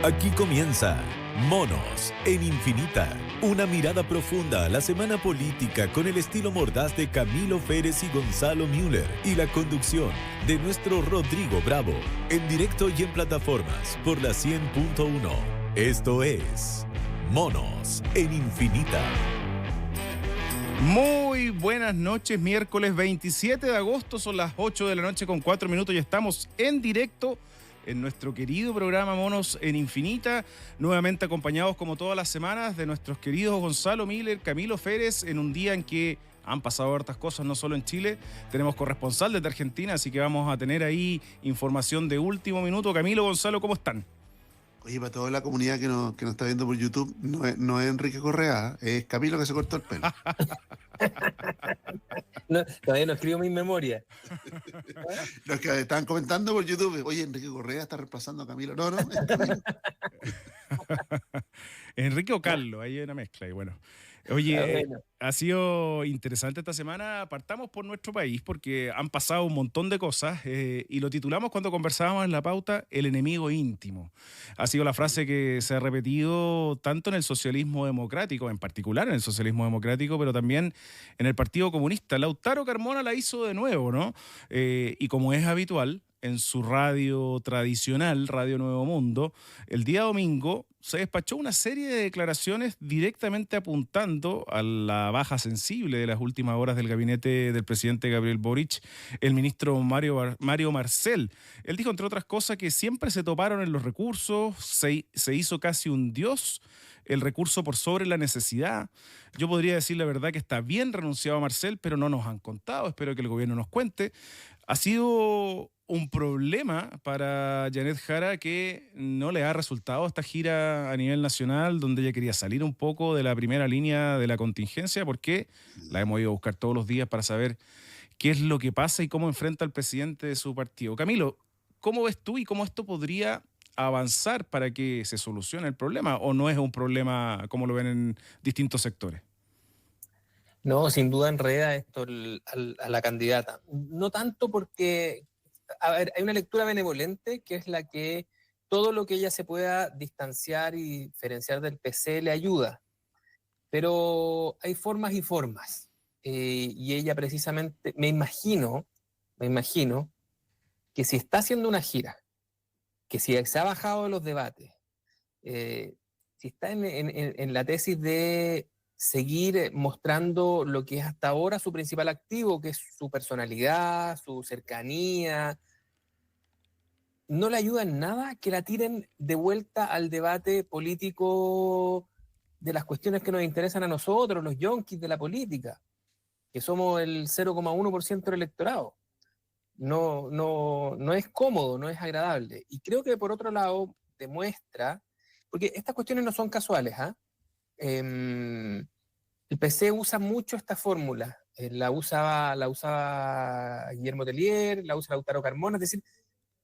Aquí comienza Monos en Infinita, una mirada profunda a la semana política con el estilo mordaz de Camilo Férez y Gonzalo Müller y la conducción de nuestro Rodrigo Bravo, en directo y en plataformas por la 100.1. Esto es Monos en Infinita. Muy buenas noches, miércoles 27 de agosto, son las 8 de la noche con 4 minutos y estamos en directo en nuestro querido programa Monos en Infinita, nuevamente acompañados como todas las semanas de nuestros queridos Gonzalo Müller, Camilo Férez, en un día en que han pasado hartas cosas, no solo en Chile, tenemos corresponsal desde Argentina, así que vamos a tener ahí información de último minuto. Camilo, Gonzalo, ¿cómo están? Oye, para toda la comunidad que nos está viendo por YouTube, no es Enrique Correa, es Camilo que se cortó el pelo. No, todavía no escribo mi memoria. Los que estaban comentando por YouTube, oye, Enrique Correa está reemplazando a Camilo. No, es Camilo. Enrique o Carlos, ahí hay una mezcla y bueno. Oye, ha sido interesante esta semana. Partamos por nuestro país porque han pasado un montón de cosas y lo titulamos cuando conversábamos en la pauta, el enemigo íntimo. Ha sido la frase que se ha repetido tanto en el socialismo democrático, en particular en el socialismo democrático, pero también en el Partido Comunista. Lautaro Carmona la hizo de nuevo, ¿no? Y como es habitual, en su radio tradicional, Radio Nuevo Mundo, el día domingo se despachó una serie de declaraciones directamente apuntando a la baja sensible de las últimas horas del gabinete del presidente Gabriel Boric, el ministro Mario Marcel. Él dijo, entre otras cosas, que siempre se toparon en los recursos, se hizo casi un dios, el recurso por sobre la necesidad. Yo podría decir la verdad que está bien renunciado a Marcel, pero no nos han contado, espero que el gobierno nos cuente. Ha sido un problema para Janet Jara que no le ha resultado esta gira a nivel nacional, donde ella quería salir un poco de la primera línea de la contingencia, porque la hemos ido a buscar todos los días para saber qué es lo que pasa y cómo enfrenta al presidente de su partido. Camilo, ¿cómo ves tú y cómo esto podría avanzar para que se solucione el problema? ¿O no es un problema como lo ven en distintos sectores? No, sin duda enreda esto a la candidata. No tanto porque, a ver, hay una lectura benevolente que es la que todo lo que ella se pueda distanciar y diferenciar del PC le ayuda. Pero hay formas y formas. Y ella precisamente, me imagino que si está haciendo una gira, que si se ha bajado de los debates, si está en la tesis de seguir mostrando lo que es hasta ahora su principal activo, que es su personalidad, su cercanía, no le ayuda en nada que la tiren de vuelta al debate político de las cuestiones que nos interesan a nosotros, los yonkis de la política, que somos el 0,1% del electorado. No es cómodo, no es agradable. Y creo que por otro lado demuestra, porque estas cuestiones no son casuales, ¿ah? El PC usa mucho esta fórmula, la usaba Guillermo Tellier, la usa Lautaro Carmona, es decir,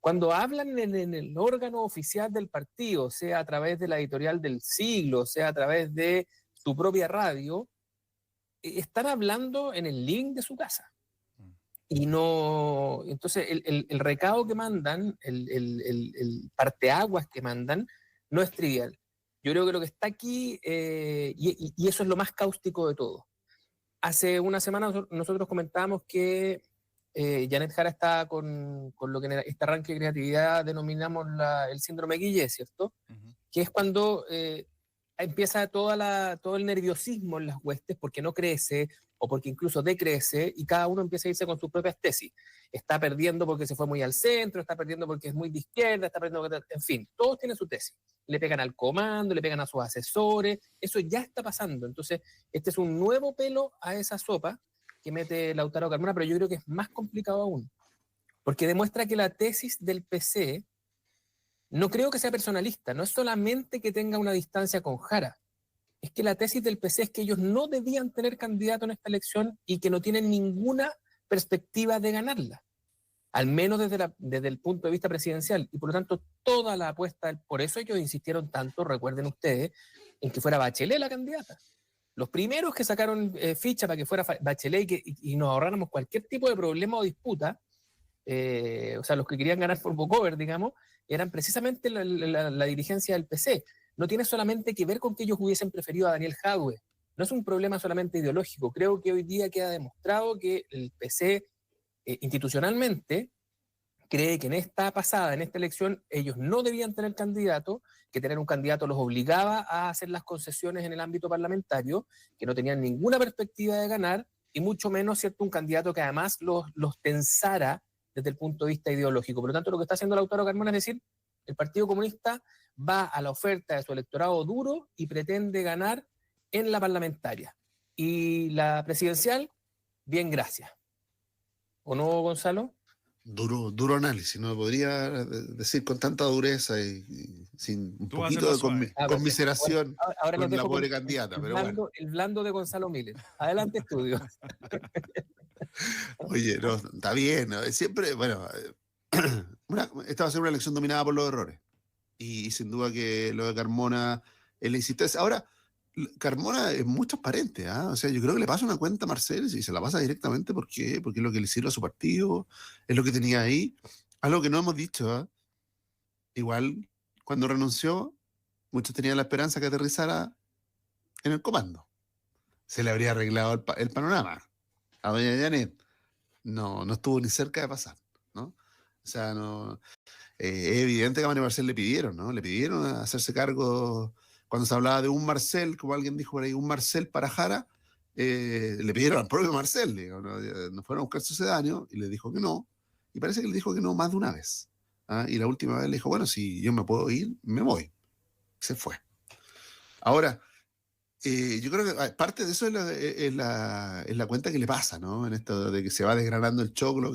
cuando hablan en el órgano oficial del partido, sea a través de la editorial del siglo, sea a través de su propia radio, están hablando en el link de su casa. Y no, entonces el recado que mandan, el parteaguas que mandan, no es trivial. Yo creo que lo que está aquí, y eso es lo más cáustico de todo. Hace una semana nosotros comentábamos que Janet Jara está con lo que en este arranque de creatividad denominamos el síndrome Guille, ¿cierto? Uh-huh. Que es cuando empieza todo el nerviosismo en las huestes porque no crece o porque incluso decrece y cada uno empieza a irse con sus propias tesis. Está perdiendo porque se fue muy al centro, está perdiendo porque es muy de izquierda, está perdiendo porque... En fin, todos tienen su tesis. Le pegan al comando, le pegan a sus asesores, eso ya está pasando. Entonces, este es un nuevo pelo a esa sopa que mete Lautaro Carmona, pero yo creo que es más complicado aún, porque demuestra que la tesis del PC no creo que sea personalista, no es solamente que tenga una distancia con Jara, es que la tesis del PC es que ellos no debían tener candidato en esta elección y que no tienen ninguna perspectiva de ganarla, al menos desde el punto de vista presidencial, y por lo tanto toda la apuesta, por eso ellos insistieron tanto, recuerden ustedes, en que fuera Bachelet la candidata. Los primeros que sacaron ficha para que fuera Bachelet y nos ahorráramos cualquier tipo de problema o disputa, o sea, los que querían ganar por walkover, digamos, eran precisamente la dirigencia del PC. No tiene solamente que ver con que ellos hubiesen preferido a Daniel Jadwe. No es un problema solamente ideológico. Creo que hoy día queda demostrado que el PC institucionalmente cree que en esta elección, ellos no debían tener candidato, que tener un candidato los obligaba a hacer las concesiones en el ámbito parlamentario, que no tenían ninguna perspectiva de ganar, y mucho menos, ¿cierto?, un candidato que además los tensara desde el punto de vista ideológico. Por lo tanto, lo que está haciendo Lautaro Carmona es decir, el Partido Comunista va a la oferta de su electorado duro y pretende ganar en la parlamentaria. Y la presidencial, bien, gracias. ¿O no, Gonzalo? Duro análisis, no podría decir con tanta dureza y sin un poquito de conmiseración ahora con la pobre candidata, pero bueno. El blando de Gonzalo Miller. Adelante, estudio. Oye, no, está bien, ¿no? Siempre, bueno, esta va a ser una elección dominada por los errores. Y sin duda que lo de Carmona es la insistencia. Ahora, Carmona es muy transparente, ¿eh? O sea, yo creo que le pasa una cuenta a Marcel y se la pasa directamente porque es lo que le sirve a su partido, es lo que tenía ahí. Algo que no hemos dicho, ¿eh? Igual, cuando renunció, muchos tenían la esperanza que aterrizara en el comando. Se le habría arreglado el panorama. A doña Janet no estuvo ni cerca de pasar, ¿no? O sea, no, es evidente que a Mario Marcel le pidieron, ¿no? Le pidieron hacerse cargo. Cuando se hablaba de un Marcel, como alguien dijo por ahí, un Marcel para Jara, le pidieron al propio Marcel, digo, ¿no? Fueron a buscar sucedáneo y le dijo que no. Y parece que le dijo que no más de una vez. ¿Ah? Y la última vez le dijo, bueno, si yo me puedo ir, me voy. Se fue. Ahora, yo creo que parte de eso es la cuenta que le pasa, ¿no? En esto de que se va desgranando el choclo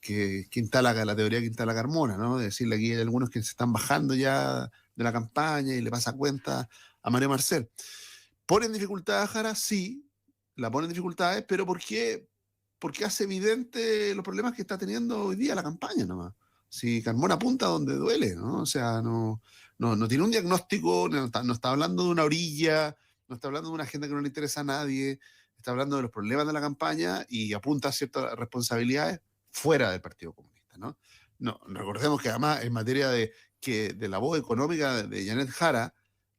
que instala la teoría que instala Carmona, ¿no? De decirle aquí hay algunos que se están bajando ya de la campaña y le pasa cuenta a María Marcel. ¿Pone en dificultad a Jara? Sí, la pone en dificultades, pero ¿por qué? Porque hace evidente los problemas que está teniendo hoy día la campaña nomás. Si Carmona apunta donde duele, ¿no? O sea, no tiene un diagnóstico, no está hablando de una orilla, no está hablando de una agenda que no le interesa a nadie, está hablando de los problemas de la campaña y apunta a ciertas responsabilidades fuera del Partido Comunista, ¿no? No, recordemos que además en materia de la voz económica de Janet Jara,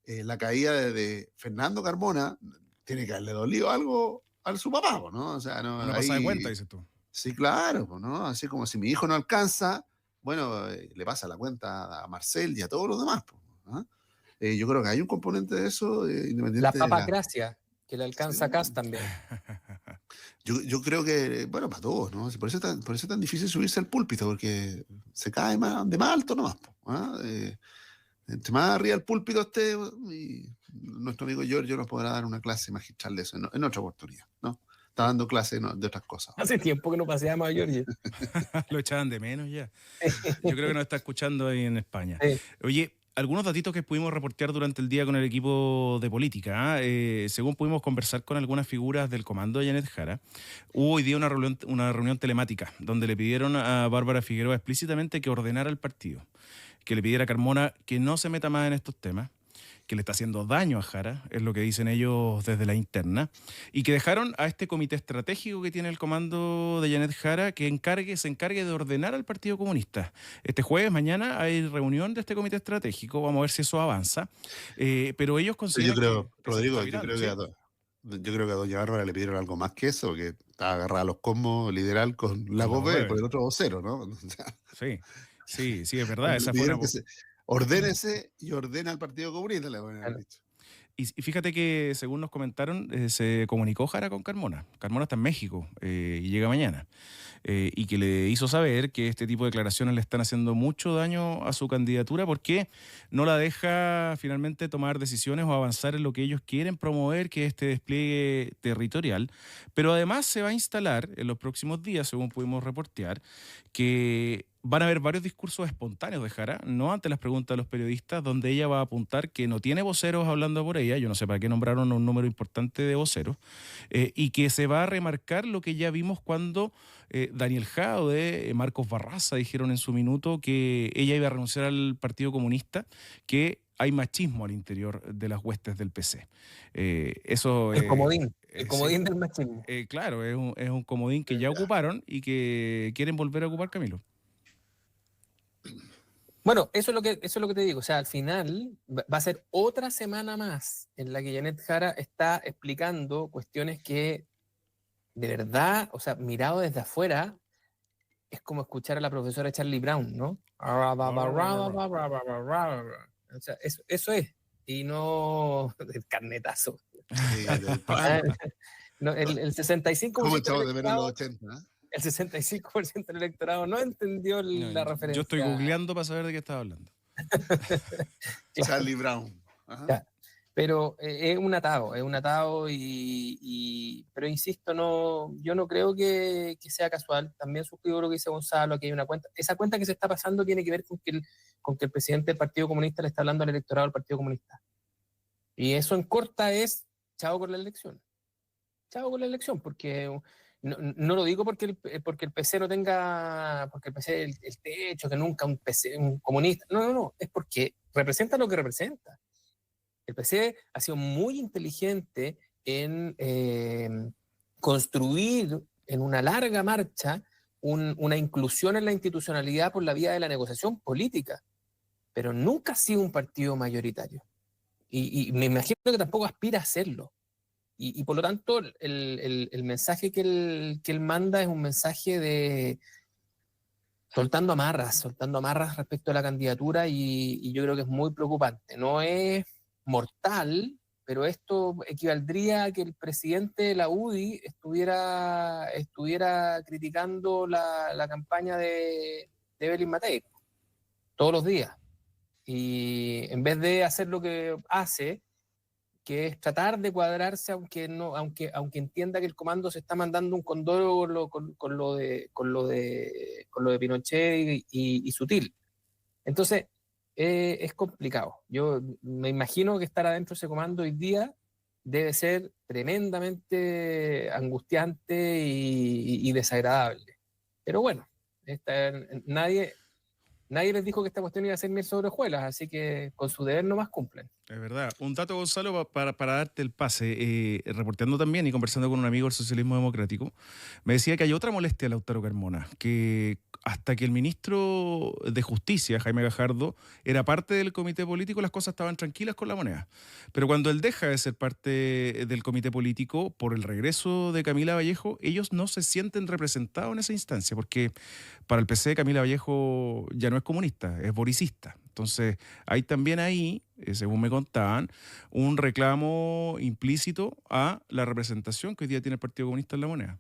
la caída de Fernando Carmona tiene que haberle dolido algo a su papá, ¿no? O sea, no. Una pasada de cuenta, dices tú. Sí, claro, ¿no? Así como si mi hijo no alcanza, bueno, le pasa la cuenta a Marcel y a todos los demás, ¿no? Yo creo que hay un componente de eso, independiente. La papacracia, que le alcanza a Kass también. Yo creo que, bueno, para todos, ¿no? Por eso es tan difícil subirse al púlpito, porque se cae de más alto nomás, ¿eh? Entre más arriba el púlpito esté, y nuestro amigo Giorgio nos podrá dar una clase magistral de eso en otra oportunidad, ¿no? Está dando clases de otras cosas. Hace tiempo que no paseamos a Giorgio. Lo echaban de menos ya. Yo creo que nos está escuchando ahí en España. Sí. Oye, algunos datitos que pudimos reportear durante el día con el equipo de política. Según pudimos conversar con algunas figuras del comando de Janet Jara, hubo hoy día una reunión telemática donde le pidieron a Bárbara Figueroa explícitamente que ordenara el partido, que le pidiera a Carmona que no se meta más en estos temas, que le está haciendo daño a Jara, es lo que dicen ellos desde la interna, y que dejaron a este comité estratégico que tiene el comando de Janet Jara que se encargue de ordenar al Partido Comunista. Este jueves, mañana, hay reunión de este comité estratégico, vamos a ver si eso avanza, pero ellos consideran... Yo creo, Rodrigo, ¿sí? yo creo que a doña Bárbara le pidieron algo más que eso, que estaba agarrada a los combos literal con la GOPE por el otro vocero, ¿no? O sea, Sí, es verdad. Esa fue ordénese y ordena al Partido Comunista, le habían dicho. Y fíjate que, según nos comentaron, se comunicó Jara con Carmona. Carmona está en México y llega mañana. Y que le hizo saber que este tipo de declaraciones le están haciendo mucho daño a su candidatura porque no la deja finalmente tomar decisiones o avanzar en lo que ellos quieren promover, que es este despliegue territorial. Pero además se va a instalar en los próximos días, según pudimos reportear, que van a haber varios discursos espontáneos de Jara, no ante las preguntas de los periodistas, donde ella va a apuntar que no tiene voceros hablando por ella, yo no sé para qué nombraron un número importante de voceros, y que se va a remarcar lo que ya vimos cuando Daniel Jadwe, Marcos Barraza dijeron en su minuto que ella iba a renunciar al Partido Comunista, que hay machismo al interior de las huestes del PC. Eso El comodín sí, del machismo. claro, es un comodín que ya ocuparon y que quieren volver a ocupar, Camilo. Bueno, eso es lo que te digo. O sea, al final va a ser otra semana más en la que Janet Jara está explicando cuestiones que, de verdad, o sea, mirado desde afuera, es como escuchar a la profesora Charlie Brown, ¿no? O sea, eso es. Y no el carnetazo. Sí, No, el 65% ¿Cómo del echamos de menos los electorado, 80? el 65% del electorado no entendió la referencia. Yo estoy googleando para saber de qué estaba hablando. Charlie Brown. Ajá. Ya. Pero es un atado, pero insisto, yo no creo que sea casual. También suscribo lo que dice Gonzalo, que hay una cuenta. Esa cuenta que se está pasando tiene que ver con que el presidente del Partido Comunista le está hablando al electorado del Partido Comunista. Y eso en corta es chao con la elección. Chao con la elección, porque no lo digo porque el PC no tenga, porque el PC el techo, que nunca un comunista. No, es porque representa lo que representa. El PC ha sido muy inteligente en construir en una larga marcha una inclusión en la institucionalidad por la vía de la negociación política, pero nunca ha sido un partido mayoritario. Y me imagino que tampoco aspira a serlo. Y por lo tanto, el mensaje que él manda es un mensaje de soltando amarras respecto a la candidatura, y yo creo que es muy preocupante. No es mortal, pero esto equivaldría a que el presidente de la UDI estuviera criticando la campaña de Evelyn Matei todos los días. Y en vez de hacer lo que hace, que es tratar de cuadrarse, aunque entienda que el comando se está mandando un condoro con lo de Pinochet y Sutil. Entonces, es complicado. Yo me imagino que estar adentro de ese comando hoy día debe ser tremendamente angustiante y desagradable. Pero bueno, nadie les dijo que esta cuestión iba a ser miel sobre hojuelas, así que con su deber nomás cumplen. Es verdad. Un dato, Gonzalo, para darte el pase. Reporteando también y conversando con un amigo del socialismo democrático, me decía que hay otra molestia a Lautaro Carmona, que hasta que el ministro de Justicia, Jaime Gajardo, era parte del comité político, las cosas estaban tranquilas con la moneda. Pero cuando él deja de ser parte del comité político, por el regreso de Camila Vallejo, ellos no se sienten representados en esa instancia, porque para el PC Camila Vallejo ya no es comunista, es boricista. Entonces, hay también ahí, según me contaban, un reclamo implícito a la representación que hoy día tiene el Partido Comunista en la moneda.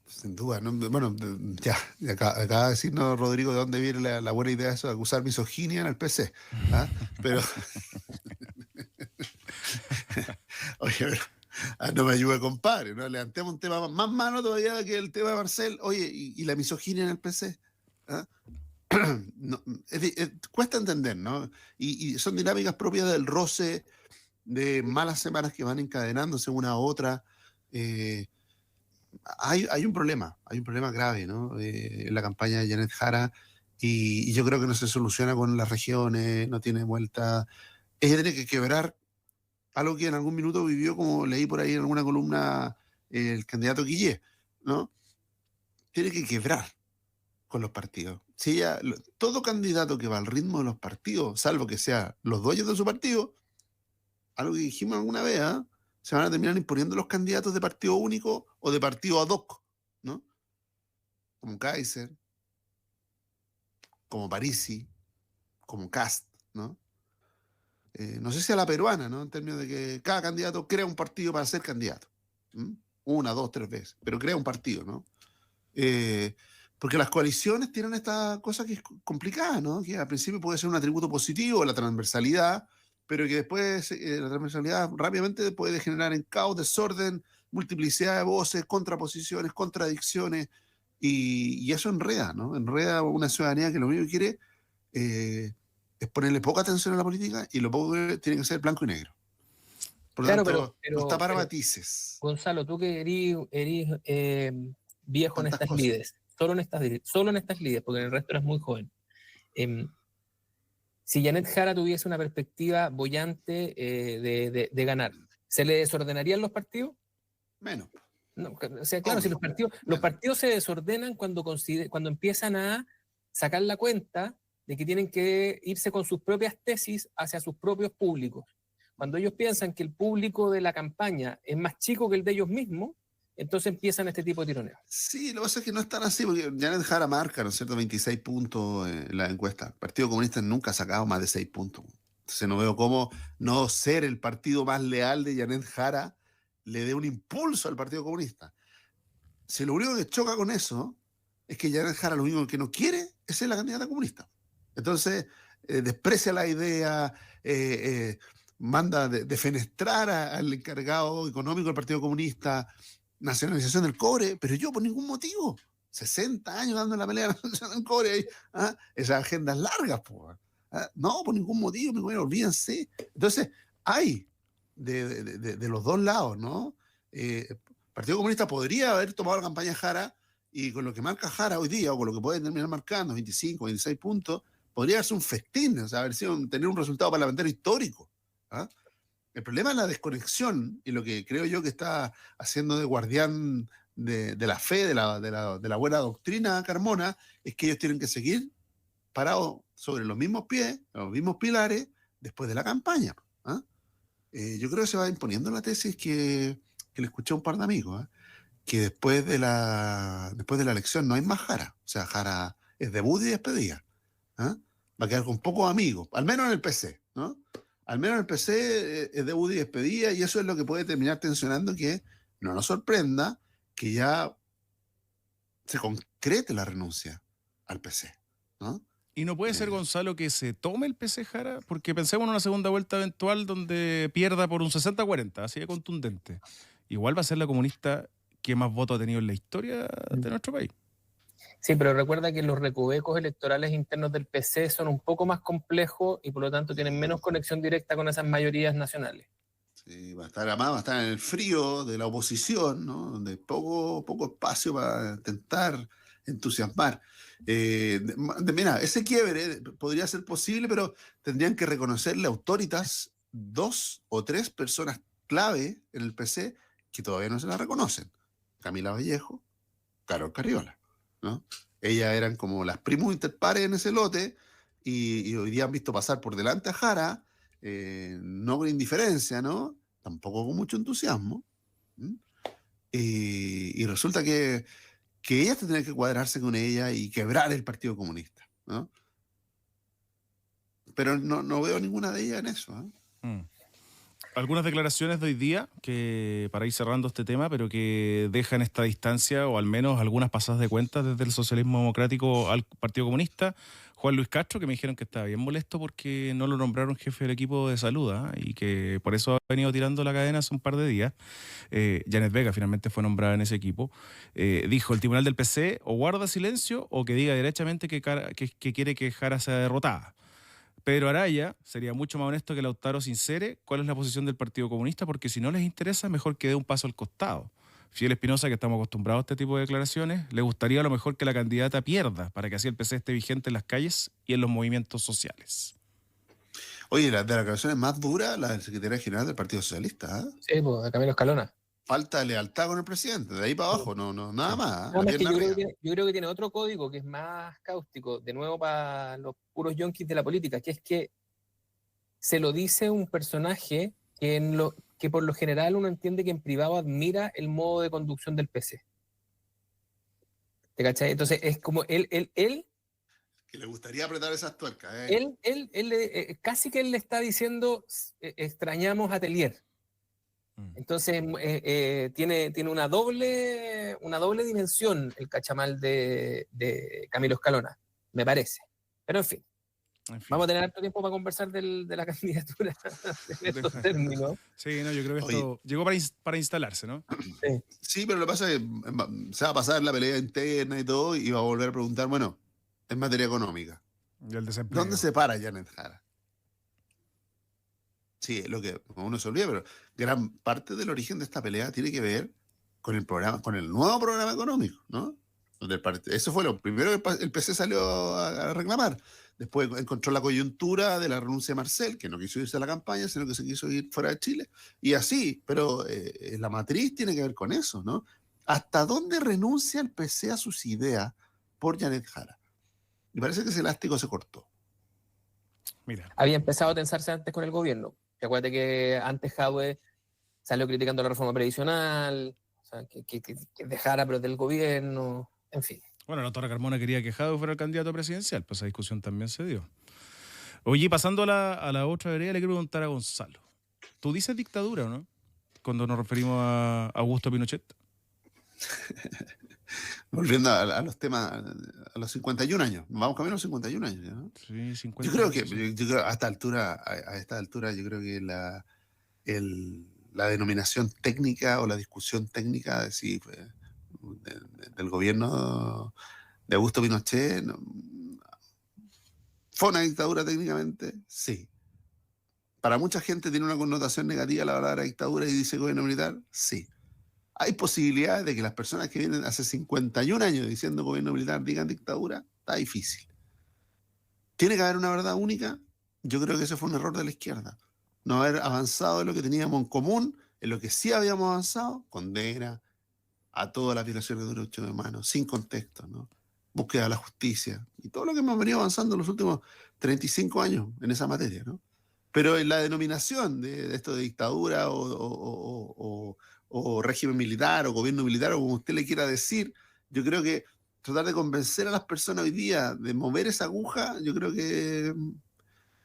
Sin duda, ¿no? Bueno, ya acaba de decirnos Rodrigo de dónde viene la buena idea de eso, de acusar misoginia en el PC. ¿Ah? Pero oye, pero, no me ayude, compadre, ¿no? Levantemos un tema más malo todavía que el tema de Marcel. Oye, ¿y la misoginia en el PC? ¿Ah? No, cuesta entender, ¿no? Y son dinámicas propias del roce, de malas semanas que van encadenándose una a otra. Hay un problema grave, ¿no? En la campaña de Janet Jara, y yo creo que no se soluciona con las regiones, no tiene vuelta. Ella tiene que quebrar algo que en algún minuto vivió, como leí por ahí en alguna columna, el candidato Guillé, ¿no? Tiene que quebrar con los partidos. Si ella, todo candidato que va al ritmo de los partidos, salvo que sea los dueños de su partido, algo que dijimos alguna vez, ¿eh? Se van a terminar imponiendo los candidatos de partido único o de partido ad hoc, ¿no? Como Kaiser, como Parisi, como Kast, ¿no? No sé si a la peruana, ¿no? En términos de que cada candidato crea un partido para ser candidato. Una, dos, tres veces, pero crea un partido, ¿no? Porque las coaliciones tienen esta cosa que es complicada, ¿no? Que al principio puede ser un atributo positivo, la transversalidad, pero que después la transversalidad rápidamente puede degenerar en caos, desorden, multiplicidad de voces, contraposiciones, contradicciones, y eso enreda, ¿no? Enreda una ciudadanía que lo único que quiere es ponerle poca atención a la política, y lo poco que tiene que ser blanco y negro. Por lo tanto, no está para matices. Gonzalo, tú que eres viejo en estas lides, solo en estas lides, porque en el resto eres muy joven. si Janet Jara tuviese una perspectiva boyante de ganar, ¿se le desordenarían los partidos? Menos. No, o sea, claro, si los partidos se desordenan cuando empiezan a sacar la cuenta de que tienen que irse con sus propias tesis hacia sus propios públicos. Cuando ellos piensan que el público de la campaña es más chico que el de ellos mismos, entonces empiezan este tipo de tironeos. Sí, lo que pasa es que no es tan así, porque Janet Jara marca, ¿no es cierto?, 26 puntos en la encuesta. El Partido Comunista nunca ha sacado más de 6 puntos. Entonces no veo cómo no ser el partido más leal de Janet Jara le dé un impulso al Partido Comunista. Si lo único que choca con eso es que Janet Jara lo único que no quiere es ser la candidata comunista. Entonces desprecia la idea, manda defenestrar al encargado económico del Partido Comunista, nacionalización del cobre, pero yo por ningún motivo. 60 años dando la pelea a la nacionalización del cobre, ahí, esas agendas largas, no, por ningún motivo, olvídense. Entonces, hay de los dos lados, ¿no? El Partido Comunista podría haber tomado la campaña Jara y con lo que marca Jara hoy día, o con lo que puede terminar marcando, 25, 26 puntos, podría hacerse un festín, o sea, tener un resultado parlamentario histórico. El problema es la desconexión y lo que creo yo que está haciendo de guardián de la fe, de la buena doctrina Carmona, es que ellos tienen que seguir parados sobre los mismos pies, los mismos pilares, después de la campaña. Yo creo que se va imponiendo la tesis que le escuché a un par de amigos, que después de la elección no hay más Jara. O sea, Jara es debut y despedida. Va a quedar con pocos amigos, al menos en el PC, ¿no? Al menos en el PC es debut y despedida, y eso es lo que puede terminar tensionando que no nos sorprenda que ya se concrete la renuncia al PC, ¿no? ¿Y no puede ser, Gonzalo, que se tome el PC Jara? Porque pensemos en una segunda vuelta eventual donde pierda por un 60-40, así de contundente. Igual va a ser la comunista que más votos ha tenido en la historia de nuestro país. Sí, pero recuerda que los recovecos electorales internos del PC son un poco más complejos y por lo tanto tienen menos conexión directa con esas mayorías nacionales. Sí, va a estar en el frío de la oposición, ¿no? Donde poco espacio para intentar entusiasmar. Mira, ese quiebre podría ser posible, pero tendrían que reconocerle autoritas 2 o 3 personas clave en el PC que todavía no se la reconocen. Camila Vallejo, Carol Carriola, ¿no? Ellas eran como las primus inter pares en ese lote y hoy día han visto pasar por delante a Jara, no con indiferencia, ¿no? Tampoco con mucho entusiasmo. Y resulta que ellas tendrían que cuadrarse con ella y quebrar el Partido Comunista, ¿no? Pero no veo ninguna de ellas en eso. Algunas declaraciones de hoy día, que para ir cerrando este tema, pero que dejan esta distancia, o al menos algunas pasadas de cuenta desde el socialismo democrático al Partido Comunista. Juan Luis Castro, que me dijeron que estaba bien molesto porque no lo nombraron jefe del equipo de salud, y que por eso ha venido tirando la cadena hace un par de días. Janet Vega finalmente fue nombrada en ese equipo. Dijo, el tribunal del PC o guarda silencio o que diga derechamente que quiere que Jara sea derrotada. Pedro Araya sería mucho más honesto que Lautaro sincere cuál es la posición del Partido Comunista, porque si no les interesa, mejor que dé un paso al costado. Fidel Espinosa, que estamos acostumbrados a este tipo de declaraciones, le gustaría a lo mejor que la candidata pierda, para que así el PC esté vigente en las calles y en los movimientos sociales. Oye, la declaración es más dura, la del secretario general del Partido Socialista. Sí, pues, Camilo Escalona. Falta de lealtad con el presidente, de ahí para abajo, nada más. Nada más que yo creo que tiene otro código que es más cáustico, de nuevo para los puros yonkis de la política, que es que se lo dice un personaje que por lo general uno entiende que en privado admira el modo de conducción del PC. ¿Te cachai? Entonces es como él que le gustaría apretar esas tuercas. Casi que él le está diciendo, extrañamos a Tellier. Entonces tiene una doble dimensión el cachamal de Camilo Escalona, me parece. Pero en fin, vamos a tener harto tiempo para conversar de la candidatura en estos términos. Sí, no, yo creo que esto llegó para instalarse, ¿no? Sí, pero lo que pasa es que se va a pasar la pelea interna y todo y va a volver a preguntar, bueno, en materia económica, ¿dónde se para Janet Jara? Sí, lo que uno se olvida, pero gran parte del origen de esta pelea tiene que ver con el nuevo programa económico, ¿no? Eso fue lo primero que el PC salió a reclamar. Después encontró la coyuntura de la renuncia de Marcel, que no quiso irse a la campaña, sino que se quiso ir fuera de Chile. Y así, pero la matriz tiene que ver con eso, ¿no? ¿Hasta dónde renuncia el PC a sus ideas por Janet Jara? Me parece que ese elástico se cortó. Mira. Había empezado a tensarse antes con el gobierno. Acuérdate que antes Jadwe salió criticando la reforma previsional, o sea, que dejara pero del gobierno, en fin. Bueno, la doctora Carmona quería que Jadwe fuera el candidato presidencial, pues esa discusión también se dio. Oye, pasando a la otra vereda, le quiero preguntar a Gonzalo. ¿Tú dices dictadura o no? Cuando nos referimos a Augusto Pinochet. Volviendo a los temas, a los 51 años. Vamos camino a los 51 años, ¿no? Sí, 50 yo creo años, que, yo creo a esta altura, yo creo que la denominación técnica o la discusión técnica del gobierno de Augusto Pinochet fue una dictadura técnicamente, sí. Para mucha gente tiene una connotación negativa la palabra dictadura y dice gobierno militar, sí. Hay posibilidades de que las personas que vienen hace 51 años diciendo gobierno militar digan dictadura, está difícil. ¿Tiene que haber una verdad única? Yo creo que ese fue un error de la izquierda. No haber avanzado en lo que teníamos en común, en lo que sí habíamos avanzado, condena a todas las violaciones de derechos humanos, sin contexto, ¿no? Búsqueda de la justicia y todo lo que hemos venido avanzando en los últimos 35 años en esa materia, ¿no? Pero en la denominación de esto de dictadura o régimen militar o gobierno militar o como usted le quiera decir, yo creo que tratar de convencer a las personas hoy día de mover esa aguja, yo creo que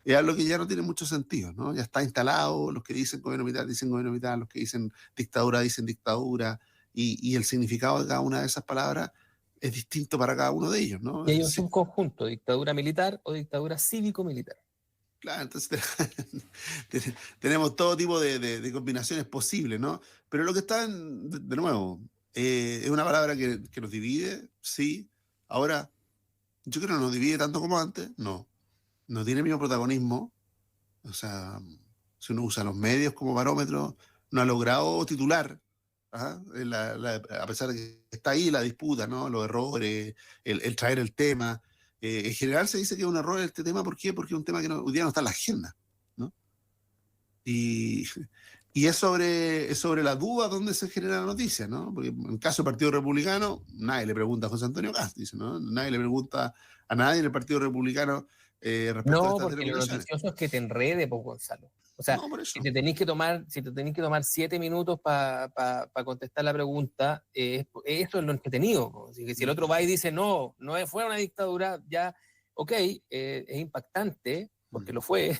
es algo que ya no tiene mucho sentido, ¿no? Ya está instalado, los que dicen gobierno militar, los que dicen dictadura, y el significado de cada una de esas palabras es distinto para cada uno de ellos, ¿no? Y hay un subconjunto, dictadura militar o dictadura cívico-militar. Claro, entonces tenemos todo tipo de combinaciones posibles, ¿no? Pero lo que está, de nuevo, es una palabra que nos divide, sí. Ahora, yo creo que no nos divide tanto como antes, no. No tiene el mismo protagonismo. O sea, si uno usa los medios como barómetro, no ha logrado titular, ¿ah? A pesar de que está ahí la disputa, ¿no? Los errores, el traer el tema. En general se dice que es un error este tema, ¿por qué? Porque es un tema que hoy día no está en la agenda, ¿no? Y es sobre la duda donde se genera la noticia, ¿no? Porque en el caso del Partido Republicano, nadie le pregunta a José Antonio Kast, dice, ¿no? Nadie le pregunta a nadie en el Partido Republicano respecto a estas porque lo noticioso es que te enrede, pues, Gonzalo. O sea, no, si te tenéis que tomar 7 minutos para contestar la pregunta, eso es lo entretenido. Así que si el otro va y dice, no fue una dictadura, ya, ok, es impactante, porque lo fue,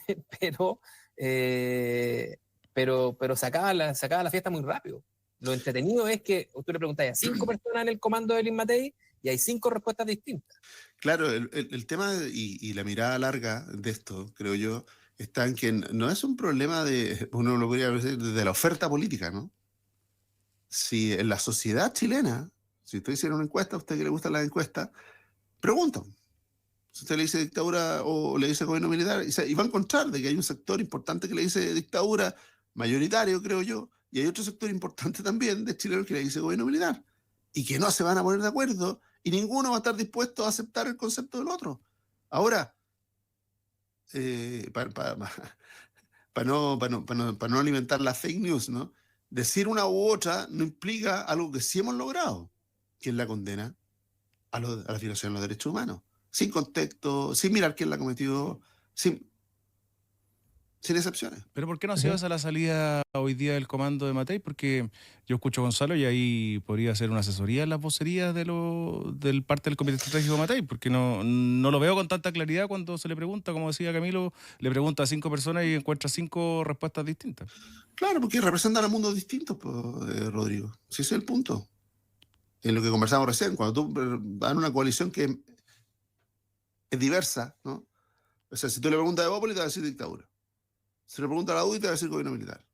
pero sacaba la fiesta muy rápido. Lo entretenido es que tú le preguntas a 5 personas en el comando de Lin Matei y hay 5 respuestas distintas. Claro, el tema y la mirada larga de esto, creo yo, está en que no es un problema uno lo podría decir, de la oferta política, ¿no? Si en la sociedad chilena, si usted hiciera una encuesta, a usted que le gustan las encuestas, preguntan. Si usted le dice dictadura o le dice gobierno militar, y va a encontrar de que hay un sector importante que le dice dictadura, mayoritario, creo yo, y hay otro sector importante también de chilenos que le dice gobierno militar, y que no se van a poner de acuerdo, y ninguno va a estar dispuesto a aceptar el concepto del otro. Ahora, para no alimentar la fake news, ¿no? Decir una u otra no implica algo que sí hemos logrado, que es la condena a la violación de los derechos humanos. Sin contexto, sin mirar quién la ha cometido, sin excepciones. ¿Pero por qué no hacías a la salida hoy día del comando de Matei? Porque yo escucho a Gonzalo y ahí podría ser una asesoría en las vocerías del parte del Comité Estratégico de Matei, porque no lo veo con tanta claridad cuando se le pregunta, como decía Camilo, le pregunta a 5 personas y encuentra 5 respuestas distintas. Claro, porque representan a mundos distintos, Rodrigo. Si ese es el punto. En lo que conversamos recién, cuando tú vas en una coalición que es diversa, ¿no? O sea, si tú le preguntas a Evópolis, te va a decir dictadura. Si le pregunta a la UDI, te va a decir gobierno militar.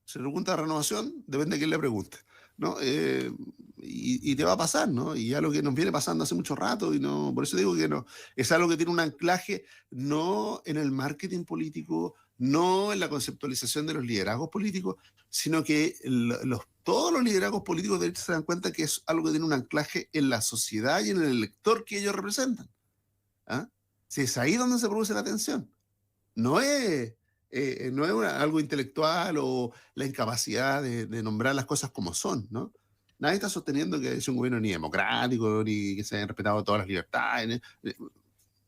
Si le pregunta a Renovación, depende de quién le pregunte, ¿no? Y te va a pasar, ¿no? Y ya lo que nos viene pasando hace mucho rato, y no, por eso digo que no, es algo que tiene un anclaje no en el marketing político, no en la conceptualización de los liderazgos políticos, sino que todos los liderazgos políticos de derecha se dan cuenta que es algo que tiene un anclaje en la sociedad y en el elector que ellos representan. ¿Ah? Si es ahí donde se produce la tensión. No es algo intelectual o la incapacidad de nombrar las cosas como son, ¿no? Nadie está sosteniendo que es un gobierno ni democrático, ni que se hayan respetado todas las libertades.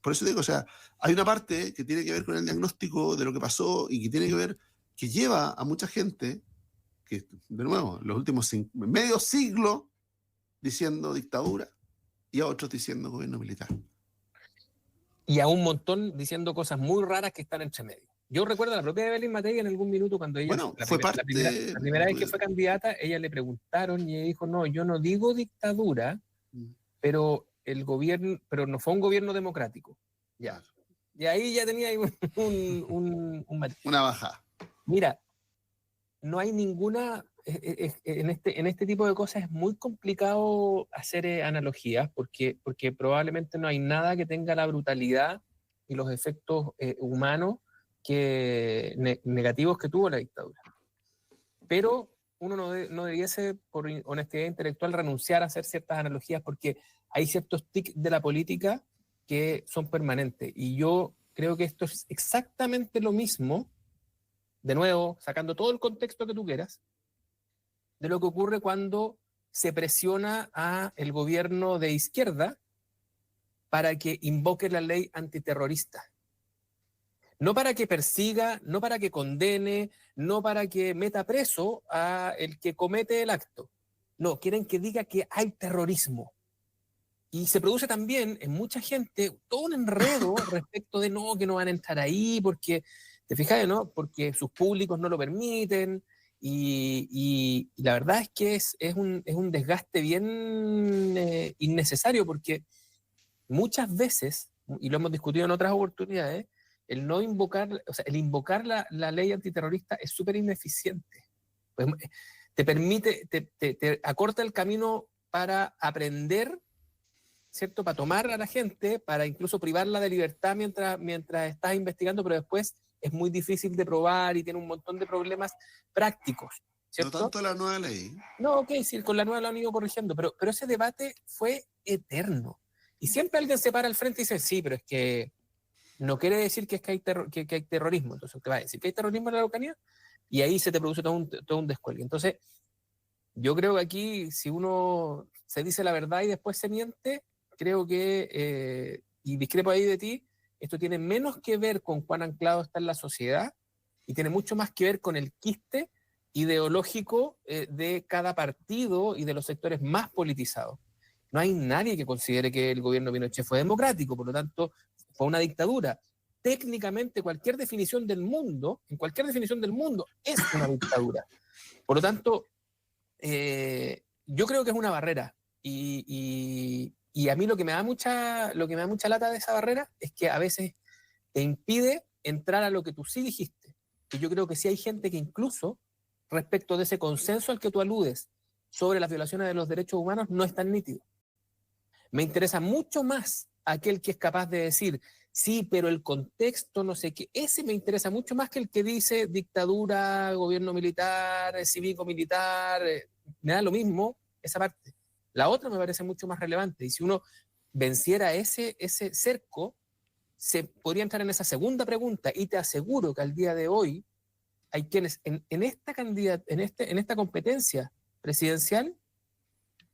Por eso digo, o sea, hay una parte que tiene que ver con el diagnóstico de lo que pasó y que tiene que ver, que lleva a mucha gente, que de nuevo, los últimos medio siglo diciendo dictadura y a otros diciendo gobierno militar. Y a un montón diciendo cosas muy raras que están entre medio. Yo recuerdo a la propia Evelyn Matei en algún minuto cuando ella, bueno, la primera vez que fue candidata, ella le preguntaron y ella dijo, no, yo no digo dictadura, pero no fue un gobierno democrático. Ya. Y ahí ya tenía una bajada. Mira, no hay ninguna, en este tipo de cosas es muy complicado hacer analogías porque probablemente no hay nada que tenga la brutalidad y los efectos humanos negativos que tuvo la dictadura. Pero uno no debiese, por honestidad intelectual, renunciar a hacer ciertas analogías porque hay ciertos tics de la política que son permanentes. Y yo creo que esto es exactamente lo mismo, de nuevo, sacando todo el contexto que tú quieras, de lo que ocurre cuando se presiona a el gobierno de izquierda para que invoque la ley antiterrorista. No para que persiga, no para que condene, no para que meta preso a el que comete el acto. No, quieren que diga que hay terrorismo. Y se produce también en mucha gente todo un enredo respecto de que no van a entrar ahí porque, te fijas, ¿no? Porque sus públicos no lo permiten. Y la verdad es que es un desgaste bien innecesario porque muchas veces, y lo hemos discutido en otras oportunidades, el invocar la ley antiterrorista es súper ineficiente. Pues, te acorta el camino para aprender, ¿cierto? Para tomar a la gente, para incluso privarla de libertad mientras estás investigando, pero después es muy difícil de probar y tiene un montón de problemas prácticos, ¿cierto? No tanto la nueva ley. No, ok, sí, con la nueva la han ido corrigiendo, pero ese debate fue eterno. Y siempre alguien se para al frente y dice, sí, pero es que no quiere decir que hay terrorismo. Entonces te va a decir que hay terrorismo en la Araucanía y ahí se te produce todo un descuelgue. Entonces, yo creo que aquí, si uno se dice la verdad y después se miente, creo que, y discrepo ahí de ti, esto tiene menos que ver con cuán anclado está en la sociedad y tiene mucho más que ver con el quiste ideológico de cada partido y de los sectores más politizados. No hay nadie que considere que el gobierno Pinochet fue democrático, por lo tanto, fue una dictadura. Técnicamente, en cualquier definición del mundo, es una dictadura. Por lo tanto, yo creo que es una barrera. Y a mí lo que me da mucha lata de esa barrera es que a veces te impide entrar a lo que tú sí dijiste. Y yo creo que sí hay gente que incluso, respecto de ese consenso al que tú aludes sobre las violaciones de los derechos humanos, no es tan nítido. Me interesa mucho más aquel que es capaz de decir, sí, pero el contexto, no sé qué, ese me interesa mucho más que el que dice dictadura, gobierno militar, cívico-militar, me da lo mismo esa parte. La otra me parece mucho más relevante, y si uno venciera ese cerco, se podría entrar en esa segunda pregunta, y te aseguro que al día de hoy hay quienes en esta competencia presidencial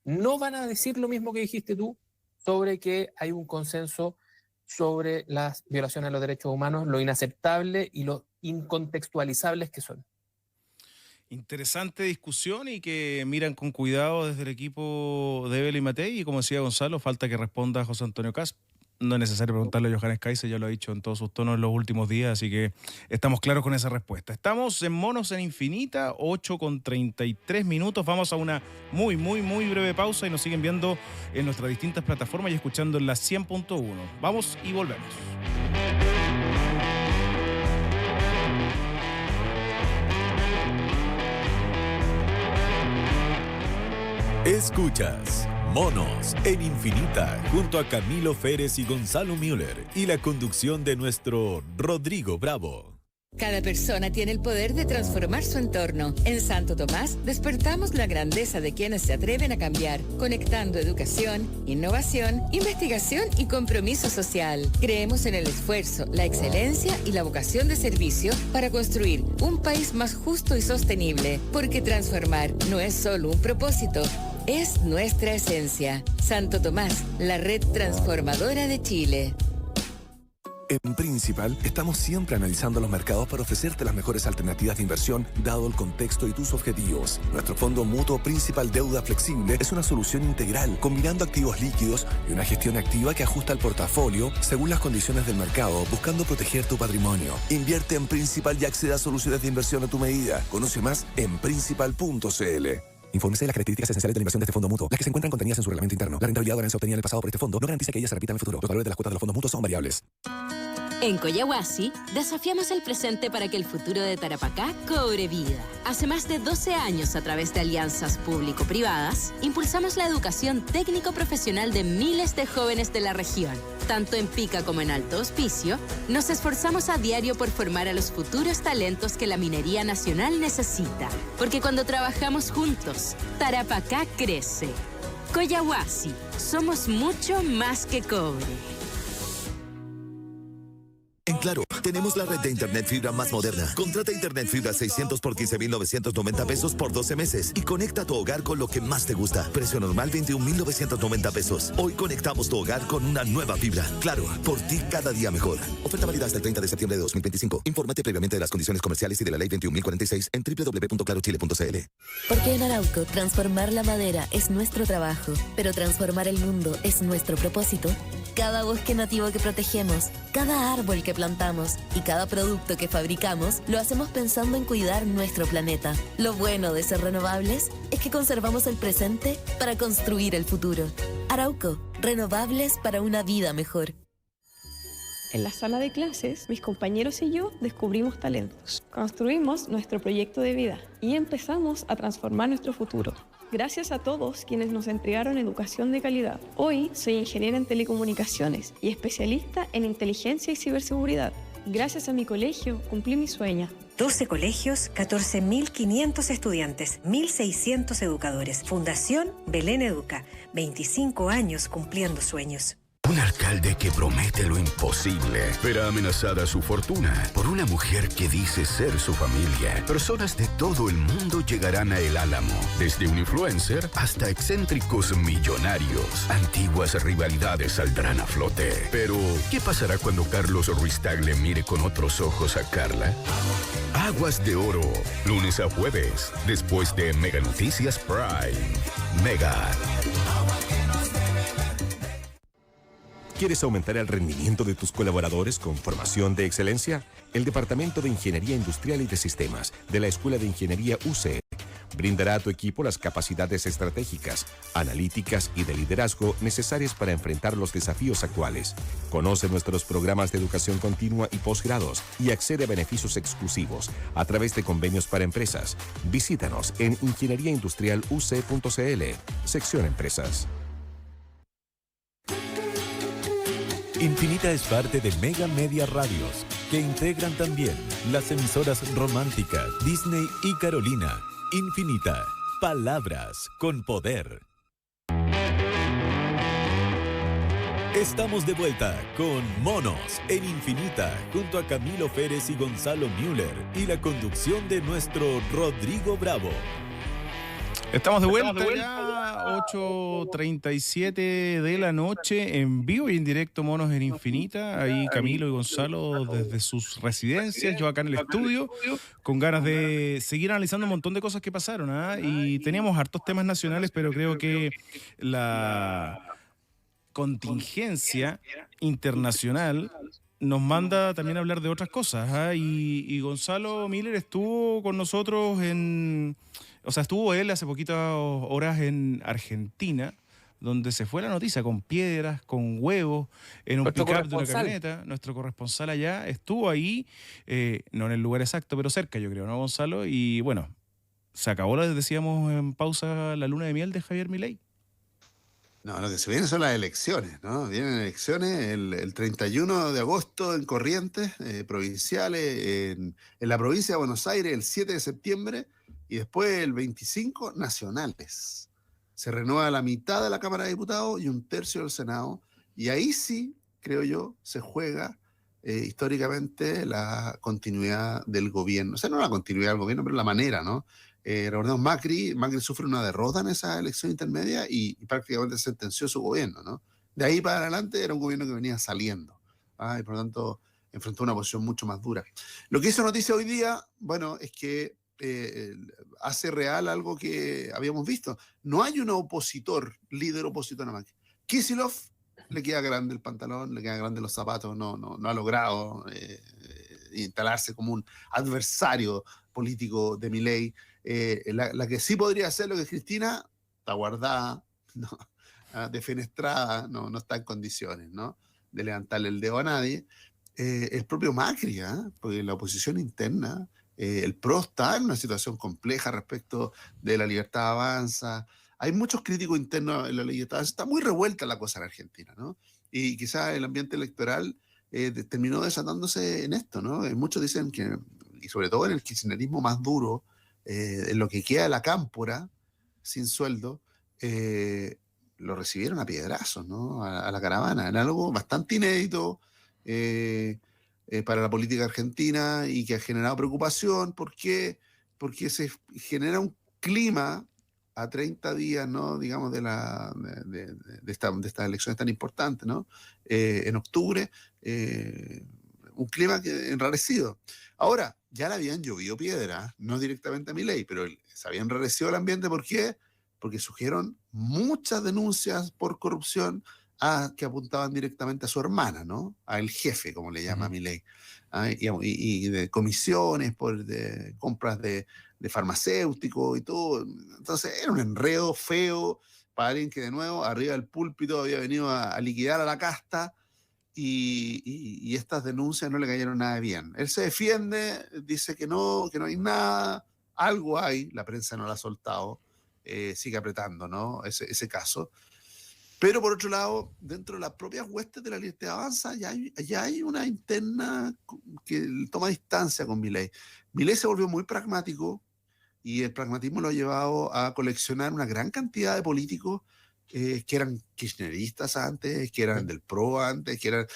no van a decir lo mismo que dijiste tú sobre que hay un consenso sobre las violaciones de los derechos humanos, lo inaceptable y lo incontextualizables que son. Interesante discusión y que miran con cuidado desde el equipo de Evelyn Matei, y como decía Gonzalo, falta que responda José Antonio Kast. No es necesario preguntarle a Johannes Kaiser, ya lo ha dicho en todos sus tonos en los últimos días, así que estamos claros con esa respuesta. Estamos en Monos en Infinita, 8:33. Vamos a una muy breve pausa y nos siguen viendo en nuestras distintas plataformas y escuchando en la 100.1. Vamos y volvemos. Escuchas Monos en Infinita junto a Camilo Férez y Gonzalo Müller y la conducción de nuestro Rodrigo Bravo. Cada persona tiene el poder de transformar su entorno. En Santo Tomás despertamos la grandeza de quienes se atreven a cambiar, conectando educación, innovación, investigación y compromiso social. Creemos en el esfuerzo, la excelencia y la vocación de servicio para construir un país más justo y sostenible, porque transformar no es solo un propósito, es nuestra esencia. Santo Tomás, la red transformadora de Chile. En Principal, estamos siempre analizando los mercados para ofrecerte las mejores alternativas de inversión, dado el contexto y tus objetivos. Nuestro fondo mutuo Principal Deuda Flexible es una solución integral, combinando activos líquidos y una gestión activa que ajusta el portafolio según las condiciones del mercado, buscando proteger tu patrimonio. Invierte en Principal y accede a soluciones de inversión a tu medida. Conoce más en principal.cl. Infórmese de las características esenciales de la inversión de este fondo mutuo, las que se encuentran contenidas en su reglamento interno. La rentabilidad o ganancia obtenida en el pasado por este fondo no garantiza que ella se repita en el futuro. Los valores de las cuotas de los fondos mutuos son variables. En Collahuasi, desafiamos el presente para que el futuro de Tarapacá cobre vida. Hace más de 12 años, a través de alianzas público-privadas, impulsamos la educación técnico-profesional de miles de jóvenes de la región. Tanto en Pica como en Alto Hospicio, nos esforzamos a diario por formar a los futuros talentos que la minería nacional necesita. Porque cuando trabajamos juntos, Tarapacá crece. Collahuasi, somos mucho más que cobre. En Claro, tenemos la red de internet fibra más moderna. Contrata internet fibra 600 por 15,990 pesos por 12 meses y conecta tu hogar con lo que más te gusta. Precio normal 21,990 pesos. Hoy conectamos tu hogar con una nueva fibra. Claro, por ti cada día mejor. Oferta válida hasta el 30 de septiembre de 2025. Infórmate previamente de las condiciones comerciales y de la ley 21.046 en www.clarochile.cl. Porque en Arauco, transformar la madera es nuestro trabajo, pero transformar el mundo es nuestro propósito. Cada bosque nativo que protegemos, cada árbol que plantamos y cada producto que fabricamos, lo hacemos pensando en cuidar nuestro planeta. Lo bueno de ser renovables es que conservamos el presente para construir el futuro. Arauco, renovables para una vida mejor. En la sala de clases, mis compañeros y yo descubrimos talentos. Construimos nuestro proyecto de vida y empezamos a transformar nuestro futuro. Gracias a todos quienes nos entregaron educación de calidad. Hoy soy ingeniera en telecomunicaciones y especialista en inteligencia y ciberseguridad. Gracias a mi colegio cumplí mi sueño. 12 colegios, 14.500 estudiantes, 1.600 educadores. Fundación Belén Educa, 25 años cumpliendo sueños. Un alcalde que promete lo imposible, pero amenazada su fortuna por una mujer que dice ser su familia. Personas de todo el mundo llegarán a El Álamo, desde un influencer hasta excéntricos millonarios. Antiguas rivalidades saldrán a flote. Pero, ¿qué pasará cuando Carlos Ruiz Tagle mire con otros ojos a Carla? Aguas de Oro, lunes a jueves, después de Mega Noticias Prime. Mega. ¿Quieres aumentar el rendimiento de tus colaboradores con formación de excelencia? El Departamento de Ingeniería Industrial y de Sistemas de la Escuela de Ingeniería UCE brindará a tu equipo las capacidades estratégicas, analíticas y de liderazgo necesarias para enfrentar los desafíos actuales. Conoce nuestros programas de educación continua y posgrados y accede a beneficios exclusivos a través de convenios para empresas. Visítanos en ingenieriaindustrialuc.cl, sección Empresas. Infinita es parte de Mega Media Radios, que integran también las emisoras Romántica, Disney y Carolina. Infinita, palabras con poder. Estamos de vuelta con Monos en Infinita, junto a Camilo Férez y Gonzalo Müller, y la conducción de nuestro Rodrigo Bravo. Estamos de vuelta ya, 8:37 de la noche, en vivo y en directo, Monos en Infinita. Ahí Camilo y Gonzalo desde sus residencias, yo acá en el estudio, con ganas de seguir analizando un montón de cosas que pasaron, ¿eh? Y teníamos hartos temas nacionales, pero creo que la contingencia internacional nos manda también a hablar de otras cosas, ¿eh? Y Gonzalo Müller estuvo con nosotros estuvo él hace poquitas horas en Argentina, donde se fue la noticia con piedras, con huevos, en un pick-up de una camioneta. Nuestro corresponsal allá estuvo ahí, no en el lugar exacto, pero cerca, yo creo, ¿no, Gonzalo? Y bueno, se acabó, decíamos en pausa, la luna de miel de Javier Milei. No, lo que se viene son las elecciones, ¿no? Vienen elecciones el 31 de agosto en Corrientes, provinciales, en la provincia de Buenos Aires el 7 de septiembre y después el 25 nacionales. Se renueva la mitad de la Cámara de Diputados y un tercio del Senado. Y ahí sí, creo yo, se juega históricamente la continuidad del gobierno. O sea, no la continuidad del gobierno, pero la manera, ¿no? Recordemos, Macri sufre una derrota en esa elección intermedia y prácticamente sentenció su gobierno, ¿no? De ahí para adelante era un gobierno que venía saliendo, y por lo tanto enfrentó una posición mucho más dura. Lo que hizo noticia hoy día, bueno, es que hace real algo que habíamos visto. No hay un líder opositor a Macri. Kicillof le queda grande el pantalón, le quedan grandes los zapatos, no ha logrado instalarse como un adversario político de Milei. La que sí podría hacer lo que es Cristina, está guardada, ¿no? Defenestrada, no está en condiciones, ¿no?, de levantarle el dedo a nadie. El propio Macri, porque la oposición interna, el PRO está en una situación compleja respecto de la Libertad Avanza. Hay muchos críticos internos en la Libertad Avanza. Está muy revuelta la cosa en Argentina, ¿no? Y quizás el ambiente electoral terminó desatándose en esto, ¿no? Muchos dicen que, y sobre todo en el kirchnerismo más duro, en lo que queda de la cámpora, sin sueldo, lo recibieron a piedrazos, ¿no?, a la caravana. Era algo bastante inédito para la política argentina y que ha generado preocupación. ¿Por qué? Porque se genera un clima a 30 días, ¿no?, digamos, de estas elecciones tan importantes, ¿no?, en octubre, un clima enrarecido. Ahora, ya le habían llovido piedra, no directamente a Milei, pero se había enrarecido el ambiente. ¿Por qué? Porque surgieron muchas denuncias por corrupción que apuntaban directamente a su hermana, ¿no?, a el jefe, como le llama Milei, y de comisiones de compras de farmacéuticos y todo. Entonces era un enredo feo para alguien que, de nuevo, arriba del púlpito había venido a liquidar a la casta. Y estas denuncias no le cayeron nada bien. Él se defiende, dice que no hay nada, algo hay, la prensa no la ha soltado, sigue apretando, ¿no?, ese caso. Pero por otro lado, dentro de las propias huestes de la Libertad Avanza ya hay una interna que toma distancia con Milei. Milei se volvió muy pragmático y el pragmatismo lo ha llevado a coleccionar una gran cantidad de políticos que eran kirchneristas antes, que eran del PRO antes, que eran...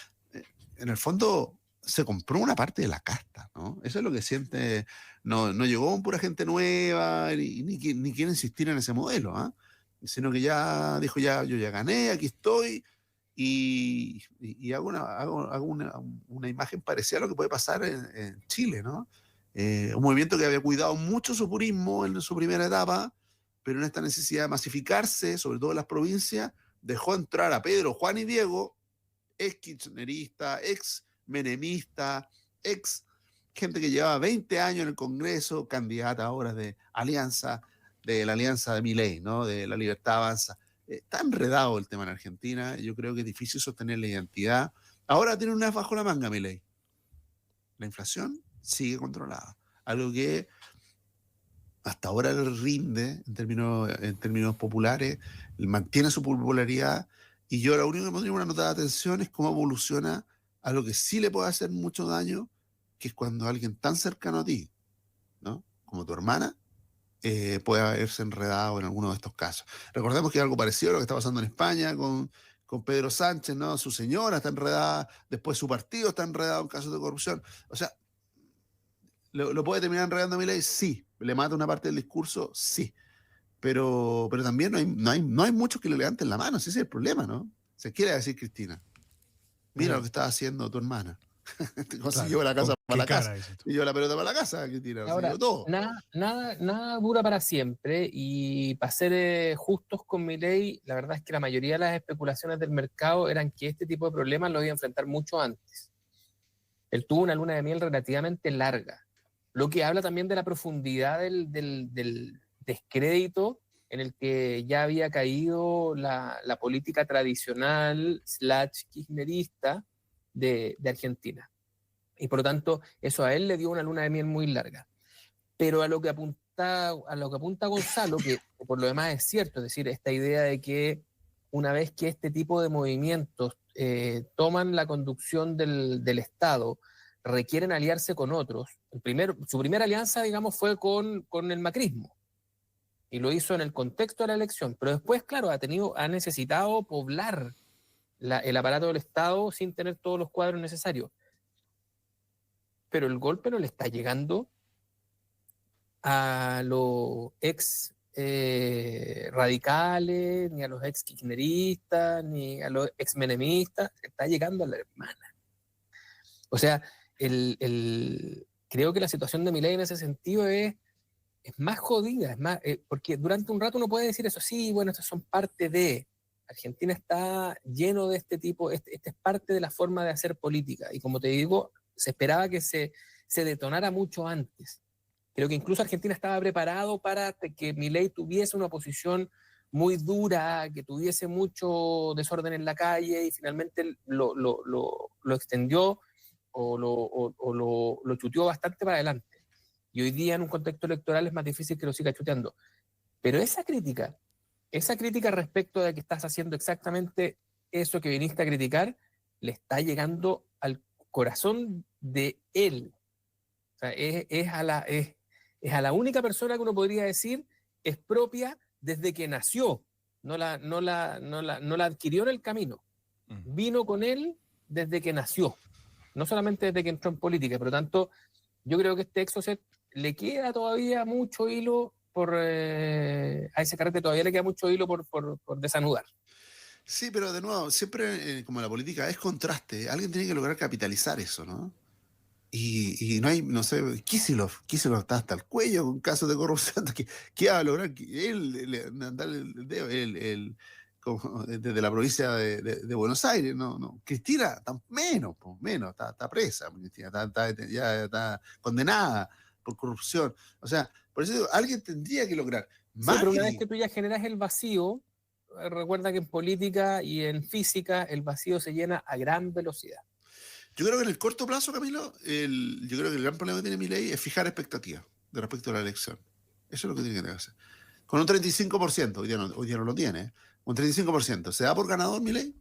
en el fondo se compró una parte de la casta, ¿no? Eso es lo que siente. No llegó con pura gente nueva, ni quiere insistir en ese modelo, sino que ya dijo, yo ya gané, aquí estoy, y hago una imagen parecida a lo que puede pasar en Chile, ¿no? Un movimiento que había cuidado mucho su purismo en su primera etapa, pero en esta necesidad de masificarse, sobre todo en las provincias, dejó entrar a Pedro, Juan y Diego, ex kirchnerista, ex menemista, ex gente que llevaba 20 años en el Congreso, candidata ahora de la alianza de Milei, ¿no?, de la Libertad Avanza. Está enredado el tema en Argentina. Yo creo que es difícil sostener la identidad. Ahora tiene una bajo la manga Milei. La inflación sigue controlada, algo que hasta ahora le rinde en términos populares, mantiene su popularidad, y yo lo único que pondría una nota de atención es cómo evoluciona a lo que sí le puede hacer mucho daño, que es cuando alguien tan cercano a ti, ¿no?, como tu hermana, puede haberse enredado en alguno de estos casos. Recordemos que es algo parecido a lo que está pasando en España con Pedro Sánchez, ¿no? Su señora está enredada, después su partido está enredado en casos de corrupción. O sea, ¿lo puede terminar enredando a Milei? Sí. ¿Le mata una parte del discurso? Sí. Pero también no hay muchos que le levanten la mano. Ese es el problema, ¿no? Se quiere decir Cristina, mira lo que está haciendo tu hermana. Consiguió la casa para la casa. Y yo la pelota para la casa, Cristina. Ahora, todo. Nada dura para siempre, y para ser justos con Milei, la verdad es que la mayoría de las especulaciones del mercado eran que este tipo de problemas lo iba a enfrentar mucho antes. Él tuvo una luna de miel relativamente larga, lo que habla también de la profundidad del descrédito en el que ya había caído la política tradicional / kirchnerista de Argentina. Y por lo tanto, eso a él le dio una luna de miel muy larga. Pero a lo que apunta Gonzalo, que por lo demás es cierto, es decir, esta idea de que una vez que este tipo de movimientos toman la conducción del Estado, requieren aliarse con otros. Su primera alianza, digamos, fue con el macrismo, y lo hizo en el contexto de la elección, pero después, claro, ha necesitado poblar el aparato del Estado sin tener todos los cuadros necesarios. Pero el golpe no le está llegando a los ex radicales, ni a los ex kirchneristas, ni a los ex menemistas, está llegando a la hermana. O sea, creo que la situación de Milei en ese sentido es más jodida, porque durante un rato uno puede decir eso, sí, bueno, estas son parte de... Argentina está lleno de este tipo, este es parte de la forma de hacer política, y como te digo, se esperaba que se detonara mucho antes. Creo que incluso Argentina estaba preparado para que Milei tuviese una posición muy dura, que tuviese mucho desorden en la calle, y finalmente lo extendió o lo chuteó bastante para adelante. Y hoy día en un contexto electoral es más difícil que lo siga chuteando. Pero esa crítica respecto de que estás haciendo exactamente eso que viniste a criticar, le está llegando al corazón de él. O sea, es a la única persona que uno podría decir es propia desde que nació. No la adquirió en el camino. Vino con él desde que nació. No solamente desde que entró en política. Por lo tanto, yo creo que este Exocet le queda todavía mucho hilo a ese carrete todavía le queda mucho hilo por desanudar. Sí, pero de nuevo, siempre como la política es contraste, alguien tiene que lograr capitalizar eso, ¿no? Y no hay, no sé, Kicillof está hasta el cuello con casos de corrupción. ¿Qué va a lograr? Darle el dedo, como desde la provincia de Buenos Aires, no. Cristina, menos, está presa, Cristina, ya está condenada por corrupción. O sea, por eso digo, alguien tendría que lograr. Sí, pero una vez que tú ya generas el vacío, recuerda que en política y en física el vacío se llena a gran velocidad. Yo creo que en el corto plazo, Camilo, yo creo que el gran problema que tiene Milei es fijar expectativas de respecto a la elección. Eso es lo que tiene que hacer. Con un 35%, hoy día no lo tiene, ¿eh? Un 35%. ¿Se da por ganador Milei?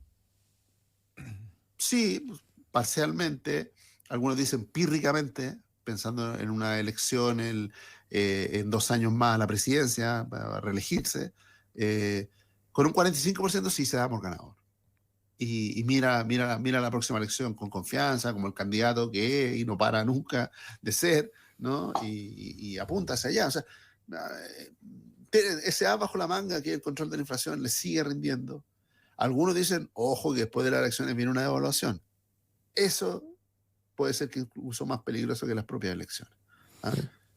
Sí, parcialmente. Algunos dicen pírricamente, pensando en una elección en 2 años más a la presidencia, para reelegirse. Con un 45% sí se da por ganador. Y mira la próxima elección con confianza, como el candidato que es y no para nunca de ser, ¿no? Y apunta hacia allá. O sea, ese as bajo la manga, que el control de la inflación le sigue rindiendo. Algunos dicen, ojo, que después de las elecciones viene una devaluación. Eso puede ser que incluso más peligroso que las propias elecciones. ¿Ah?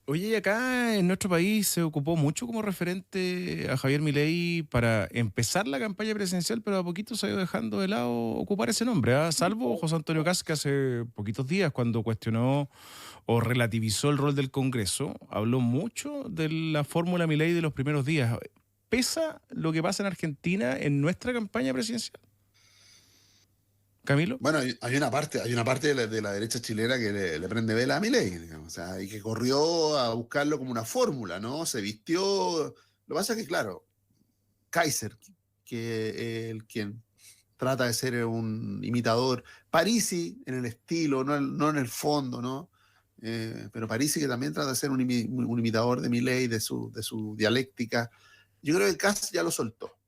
Oye, y acá en nuestro país se ocupó mucho como referente a Javier Milei para empezar la campaña presidencial, pero a poquito se ha ido dejando de lado ocupar ese nombre, ¿eh? Salvo José Antonio Kast, que hace poquitos días, cuando cuestionó o relativizó el rol del Congreso, habló mucho de la fórmula Milei de los primeros días. ¿Pesa lo que pasa en Argentina en nuestra campaña presidencial? ¿Camilo? Bueno, hay una parte de la derecha chilena que le prende vela a Milei, digamos, o sea, y que corrió a buscarlo como una fórmula, ¿no? Se vistió. Lo que pasa es que, claro, Kaiser, que el quien trata de ser un imitador, Parisi en el estilo, no en el fondo, ¿no? Pero Parisi, que también trata de ser un imitador de Milei, de su dialéctica. Yo creo que Kast ya lo soltó.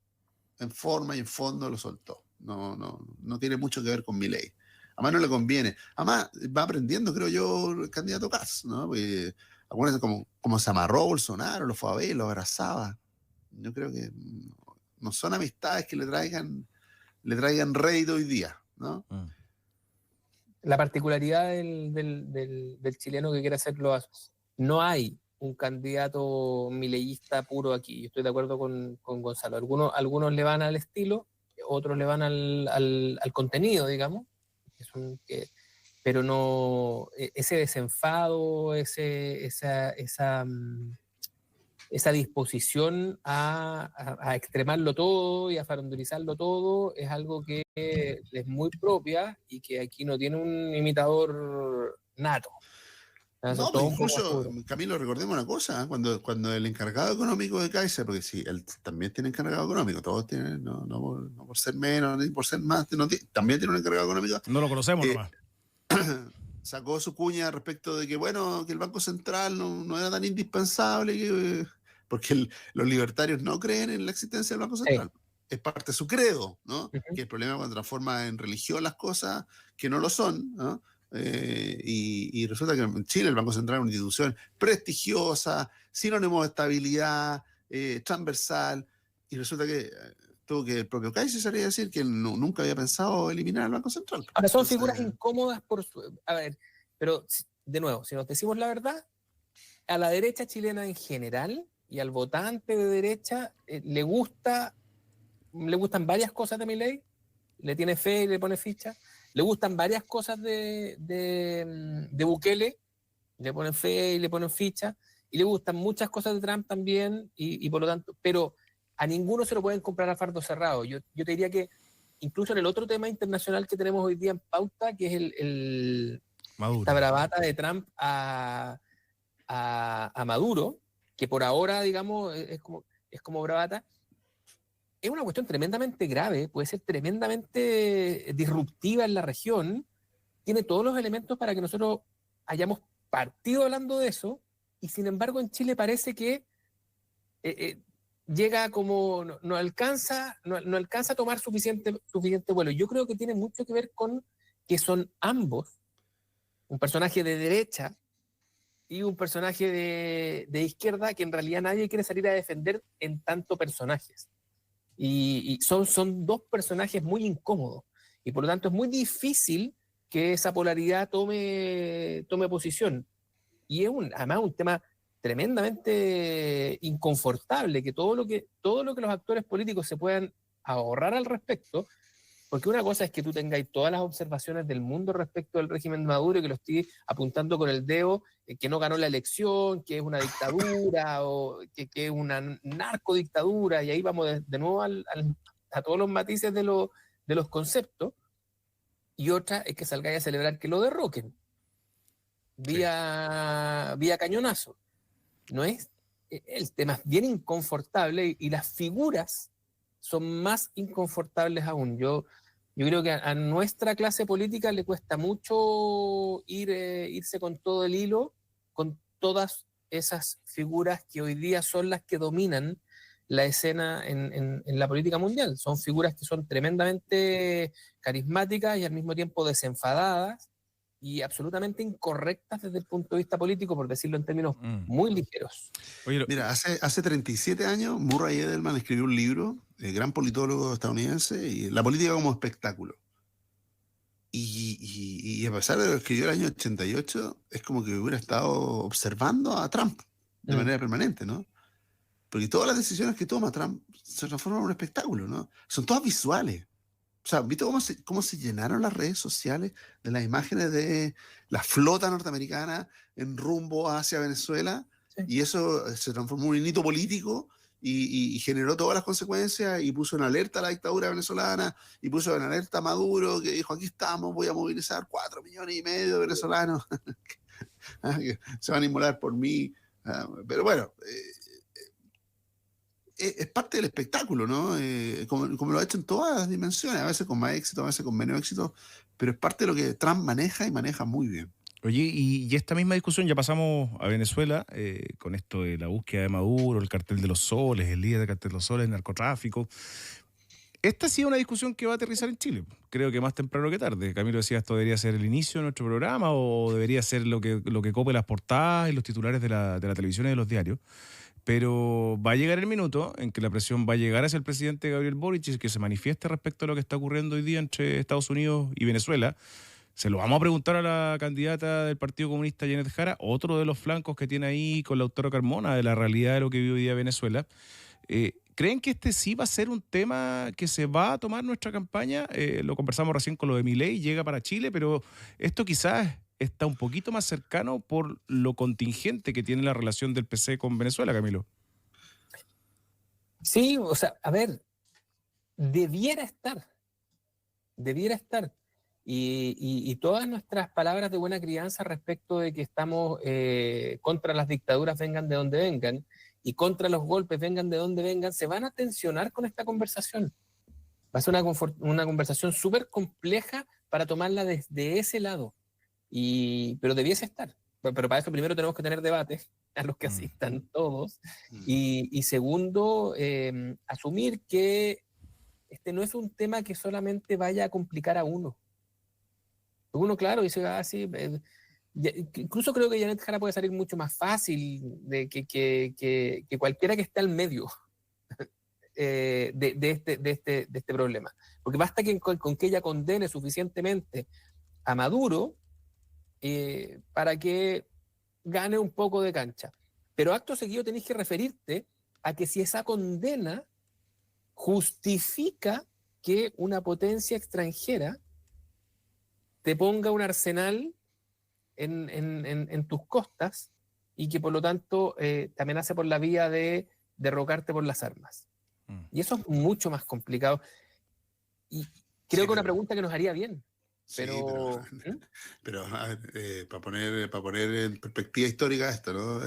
En forma y en fondo lo soltó. No tiene mucho que ver con Milei. Además no le conviene. Además va aprendiendo, creo yo, el candidato Kast, ¿no? Porque acuérdense como se amarró Bolsonaro, lo fue a ver, lo abrazaba. Yo creo que no son amistades que le traigan rédito hoy día, ¿no? La particularidad del chileno que quiere hacerlo, no hay un candidato mileísta puro aquí. Yo estoy de acuerdo con Gonzalo. Algunos le van al estilo, otros le van al contenido, digamos, pero no ese desenfado, esa disposición a extremarlo todo y a farandulizarlo todo es algo que es muy propia y que aquí no tiene un imitador nato. No, pues incluso, Camilo, recordemos una cosa, cuando el encargado económico de Kaiser, porque sí, él también tiene encargado económico, todos tienen, no por ser menos, ni por ser más, también tiene un encargado económico. No lo conocemos nomás. Sacó su cuña respecto de que, bueno, que el Banco Central no era tan indispensable, porque los libertarios no creen en la existencia del Banco Central. Sí. Es parte de su credo, ¿no? Que el problema es cuando transforma en religión las cosas que no lo son, ¿no? Y resulta que en Chile el Banco Central es una institución prestigiosa, sinónimo de estabilidad, transversal, y resulta que tuvo que el propio Kaiser salía a decir que él nunca había pensado eliminar al Banco Central. Ahora son figuras incómodas a ver, pero de nuevo, si nos decimos la verdad, a la derecha chilena en general y al votante de derecha le gustan varias cosas de Milei, le tiene fe y le pone ficha. Le gustan varias cosas de Bukele, le ponen fe y le ponen ficha, y le gustan muchas cosas de Trump también, y por lo tanto, pero a ninguno se lo pueden comprar a fardo cerrado. Yo te diría que incluso en el otro tema internacional que tenemos hoy día en pauta, que es esta bravata de Trump a Maduro, que por ahora, digamos, es como bravata, es una cuestión tremendamente grave, puede ser tremendamente disruptiva en la región, tiene todos los elementos para que nosotros hayamos partido hablando de eso, y sin embargo en Chile parece que llega como, no alcanza a tomar suficiente vuelo. Yo creo que tiene mucho que ver con que son ambos, un personaje de derecha y un personaje de izquierda, que en realidad nadie quiere salir a defender en tanto personajes. Y son dos personajes muy incómodos, y por lo tanto es muy difícil que esa polaridad tome posición, y es además un tema tremendamente inconfortable, que todo lo que los actores políticos se puedan ahorrar al respecto, porque una cosa es que tú tengáis todas las observaciones del mundo respecto del régimen de Maduro y que lo estés apuntando con el dedo, que no ganó la elección, que es una dictadura o que es una narcodictadura, y ahí vamos de nuevo a todos los matices de los conceptos. Y otra es que salgáis a celebrar que lo derroquen vía cañonazo. No es, el tema es bien inconfortable, y las figuras son más inconfortables aún. Yo creo que a nuestra clase política le cuesta mucho irse con todo el hilo, con todas esas figuras que hoy día son las que dominan la escena en la política mundial. Son figuras que son tremendamente carismáticas y al mismo tiempo desenfadadas y absolutamente incorrectas desde el punto de vista político, por decirlo en términos muy ligeros. Oye, mira, hace 37 años Murray Edelman escribió un libro, gran politólogo estadounidense, y La política como espectáculo. Y a pesar de lo que escribió el año 88, es como que hubiera estado observando a Trump de manera permanente, ¿no? Porque todas las decisiones que toma Trump se transforman en un espectáculo, ¿no? Son todas visuales. O sea, ¿viste cómo se llenaron las redes sociales de las imágenes de la flota norteamericana en rumbo hacia Venezuela? Sí. Y eso se transformó en un hito político y generó todas las consecuencias, y puso en alerta a la dictadura venezolana, y puso en alerta a Maduro, que dijo: aquí estamos, voy a movilizar 4,5 millones de venezolanos que se van a inmolar por mí. Pero bueno, es parte del espectáculo, ¿no? Como lo ha hecho en todas las dimensiones, a veces con más éxito, a veces con menos éxito, pero es parte de lo que Trump maneja, y maneja muy bien. Oye, y esta misma discusión ya pasamos a Venezuela, con esto de la búsqueda de Maduro, el cartel de los soles, el líder del cartel de los soles, el narcotráfico. Esta sí es una discusión que va a aterrizar en Chile, creo que más temprano que tarde. Camilo decía, esto debería ser el inicio de nuestro programa, o debería ser lo que cope las portadas y los titulares de la televisión y de los diarios. Pero va a llegar el minuto en que la presión va a llegar hacia el presidente Gabriel Boric, y que se manifieste respecto a lo que está ocurriendo hoy día entre Estados Unidos y Venezuela. Se lo vamos a preguntar a la candidata del Partido Comunista, Janet Jara, otro de los flancos que tiene ahí con Lautaro Carmona, de la realidad de lo que vive hoy día Venezuela. ¿Creen que este sí va a ser un tema que se va a tomar nuestra campaña? Lo conversamos recién con lo de Milei, llega para Chile, pero esto quizás está un poquito más cercano por lo contingente que tiene la relación del PC con Venezuela, Camilo. Sí, o sea, a ver, debiera estar. y todas nuestras palabras de buena crianza respecto de que estamos contra las dictaduras, vengan de donde vengan, y contra los golpes, vengan de donde vengan, se van a tensionar con esta conversación. Va a ser una conversación súper compleja para tomarla desde ese lado, pero debiese estar. Pero para eso primero tenemos que tener debates a los que asistan todos, y segundo, asumir que este no es un tema que solamente vaya a complicar a uno. Uno, claro, dice, sí, incluso creo que Janet Jara puede salir mucho más fácil que cualquiera que esté al medio de este problema. Porque basta con que ella condene suficientemente a Maduro para que gane un poco de cancha. Pero acto seguido tenés que referirte a que si esa condena justifica que una potencia extranjera te ponga un arsenal en tus costas y que por lo tanto te amenace por la vía de derrocarte por las armas. Y eso es mucho más complicado. Y creo que una pregunta que nos haría bien. Pero para poner en perspectiva histórica esto, ¿no?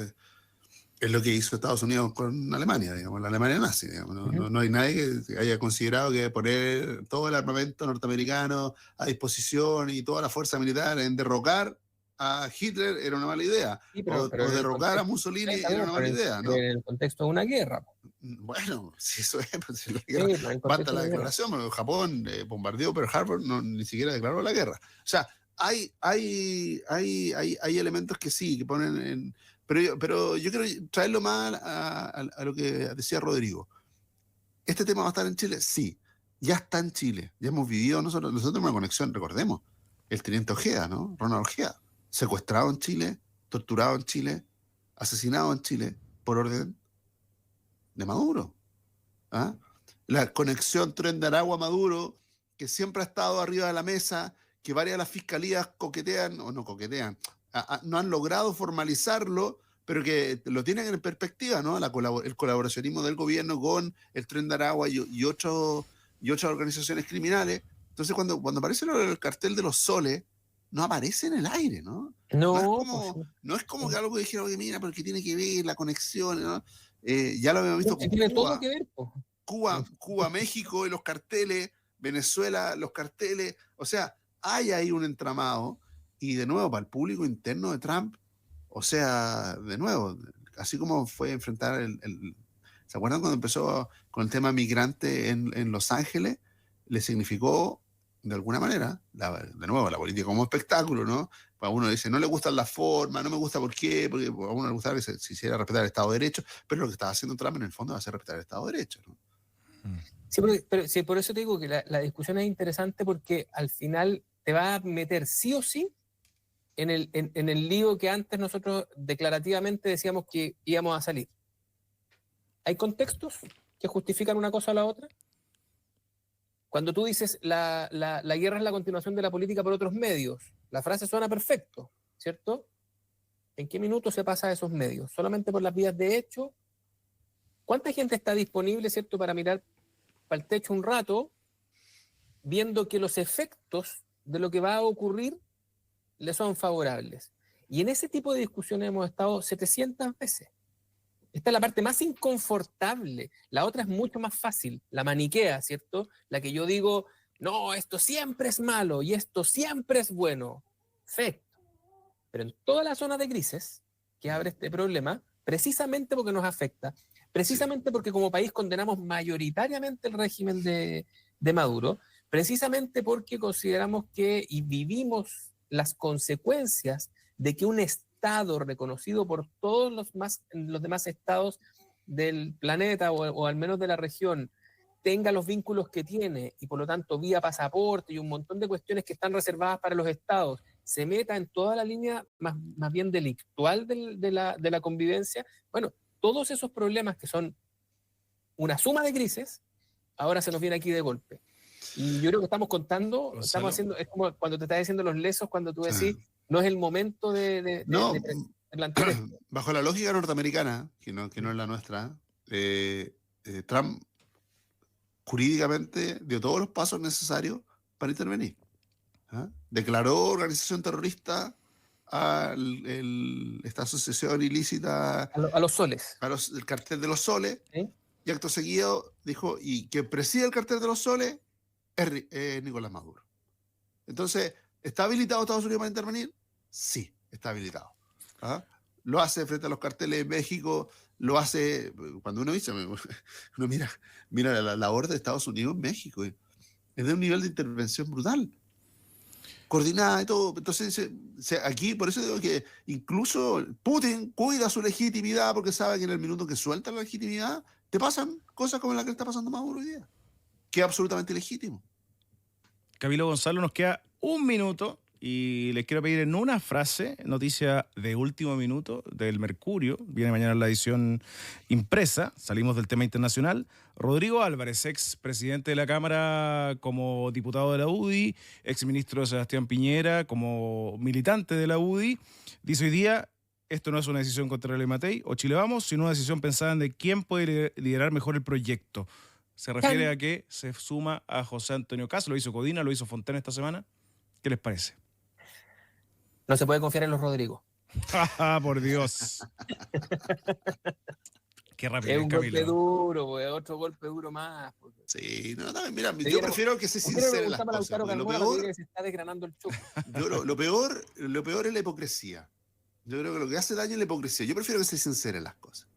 Es lo que hizo Estados Unidos con Alemania, digamos, la Alemania nazi, digamos. No hay nadie que haya considerado que poner todo el armamento norteamericano a disposición y toda la fuerza militar en derrocar a Hitler era una mala idea. Sí, o derrocar a Mussolini era una mala idea, ¿no? En el contexto de una guerra. Bueno, si eso es, pues, si la guerra, basta la declaración, pero Japón bombardeó Pearl Harbor, ni siquiera declaró la guerra. O sea, hay elementos que sí, que ponen en... Pero yo quiero traerlo más a lo que decía Rodrigo. ¿Este tema va a estar en Chile? Sí, ya está en Chile. Ya hemos vivido nosotros una conexión, recordemos, el teniente Ojeda, ¿no? Ronald Ojeda, secuestrado en Chile, torturado en Chile, asesinado en Chile por orden de Maduro. ¿Ah? La conexión Tren de Aragua-Maduro, que siempre ha estado arriba de la mesa, que varias de las fiscalías coquetean, o no coquetean, no han logrado formalizarlo, pero que lo tienen en perspectiva, ¿no? El colaboracionismo del gobierno con el Tren de Aragua y otras organizaciones criminales. Entonces, cuando aparece el cartel de los soles, no aparece en el aire, ¿no? No es como que algo que dijeron, oye, mira, porque tiene que ver la conexión, ¿no? Ya lo habíamos visto con tiene Cuba, todo que ver, Cuba, México y los carteles, Venezuela, los carteles. O sea, hay ahí un entramado. Y de nuevo, para el público interno de Trump, o sea, de nuevo, así como fue enfrentar ¿se acuerdan cuando empezó con el tema migrante en Los Ángeles? Le significó, de alguna manera, de nuevo, la política como espectáculo, ¿no? A uno dice, no le gustan las formas, no me gusta por qué, porque a uno le gustaba que se hiciera respetar el Estado de Derecho, pero lo que estaba haciendo Trump en el fondo va a ser respetar el Estado de Derecho, ¿no? Sí, por eso te digo que la discusión es interesante, porque al final te va a meter sí o sí en el lío que antes nosotros declarativamente decíamos que íbamos a salir. ¿Hay contextos que justifican una cosa o la otra? Cuando tú dices la guerra es la continuación de la política por otros medios, la frase suena perfecto, ¿cierto? ¿En qué minuto se pasa a esos medios? ¿Solamente por las vías de hecho? ¿Cuánta gente está disponible, ¿cierto?, para mirar para el techo un rato, viendo que los efectos de lo que va a ocurrir le son favorables? Y en ese tipo de discusiones hemos estado 700 veces. Esta es la parte más inconfortable. La otra es mucho más fácil, la maniquea, ¿cierto? La que yo digo, no, esto siempre es malo y esto siempre es bueno. Perfecto. Pero en toda la zona de grises que abre este problema, precisamente porque nos afecta, precisamente porque como país condenamos mayoritariamente el régimen de Maduro, precisamente porque consideramos que y vivimos las consecuencias de que un Estado reconocido por todos los demás estados del planeta o al menos de la región tenga los vínculos que tiene y por lo tanto vía pasaporte y un montón de cuestiones que están reservadas para los estados, se meta en toda la línea más bien delictual de la convivencia. Bueno, todos esos problemas que son una suma de grises, ahora se nos viene aquí de golpe. Y yo creo que estamos contando, estamos haciendo, es como cuando te estás diciendo los lesos, cuando tú decís, no es el momento de plantear esto. Bajo la lógica norteamericana, que no es la nuestra, Trump jurídicamente dio todos los pasos necesarios para intervenir. Declaró organización terrorista a esta asociación ilícita. A los soles. El cartel de los soles. ¿Sí? Y acto seguido dijo, y quien preside el cartel de los soles es Nicolás Maduro. Entonces, ¿está habilitado Estados Unidos para intervenir? Sí, está habilitado. Lo hace frente a los carteles de México, lo hace, cuando uno mira la labor de Estados Unidos en México, es de un nivel de intervención brutal, coordinada y todo. Entonces, aquí, por eso digo que incluso Putin cuida su legitimidad, porque sabe que en el minuto que suelta la legitimidad, te pasan cosas como la que le está pasando a Maduro hoy día, que es absolutamente legítimo. Camilo Gonzalo, nos queda un minuto y les quiero pedir en una frase, noticia de último minuto del Mercurio, viene mañana la edición impresa, salimos del tema internacional. Rodrigo Álvarez, ex presidente de la Cámara como diputado de la UDI, ex ministro de Sebastián Piñera como militante de la UDI, dice hoy día: esto no es una decisión contra el Matei o Chile Vamos, sino una decisión pensada en de quién puede liderar mejor el proyecto. Se refiere a que se suma a José Antonio Caz, lo hizo Codina, lo hizo Fontana esta semana. ¿Qué les parece? No se puede confiar en los Rodrigo. Por Dios. Qué rápido. Es un golpe duro, pues, otro golpe duro más. Porque... Sí, mira, yo prefiero que se sinceren las cosas. Lo peor, se está desgranando el choco. Lo peor es la hipocresía. Yo creo que lo que hace daño es la hipocresía. Yo prefiero que se sinceren las cosas.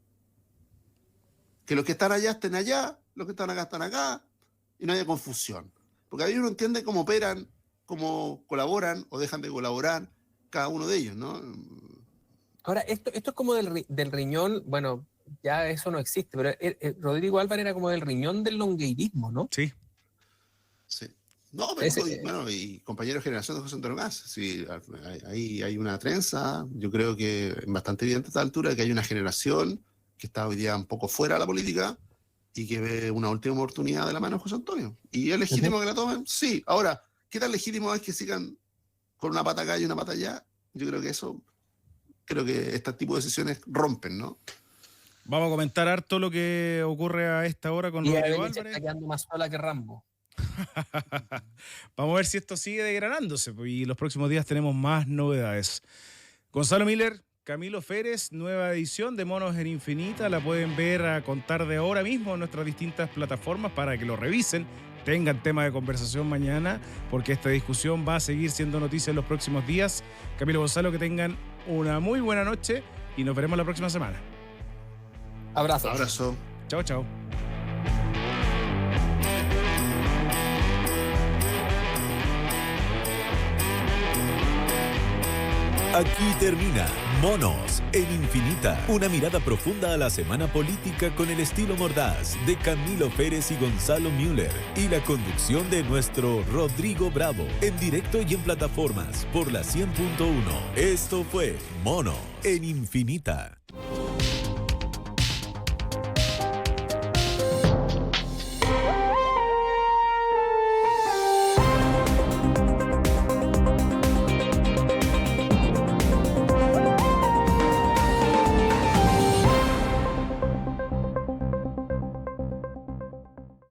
Que los que están allá estén allá, los que están acá están acá, y no haya confusión. Porque ahí uno entiende cómo operan, cómo colaboran o dejan de colaborar cada uno de ellos, ¿no? Ahora, esto es como del riñón, bueno, ya eso no existe, pero Rodrigo Álvarez era como del riñón del longueirismo, ¿no? Sí. Sí. No, pero y compañero de generación de José Antonio Caz, sí, ahí hay una trenza. Yo creo que es bastante evidente a esta altura que hay una generación que está hoy día un poco fuera de la política y que ve una última oportunidad de la mano de José Antonio. ¿Y es legítimo que la tomen? Sí. Ahora, ¿qué tan legítimo es que sigan con una pata acá y una pata allá? Yo creo que este tipo de decisiones rompen, ¿no? Vamos a comentar harto lo que ocurre a esta hora con Rodrigo Álvarez. Está quedando más sola que Rambo. Vamos a ver si esto sigue degradándose y los próximos días tenemos más novedades. Gonzalo Miller, Camilo Férez, nueva edición de Monos en Infinita, la pueden ver a contar de ahora mismo en nuestras distintas plataformas para que lo revisen, tengan tema de conversación mañana, porque esta discusión va a seguir siendo noticia en los próximos días. Camilo, Gonzalo, que tengan una muy buena noche y nos veremos la próxima semana. Abrazo. Abrazo. Chao, chao. Aquí termina Monos en Infinita, una mirada profunda a la semana política con el estilo mordaz de Camilo Férez y Gonzalo Müller y la conducción de nuestro Rodrigo Bravo, en directo y en plataformas por la 100.1. Esto fue Monos en Infinita.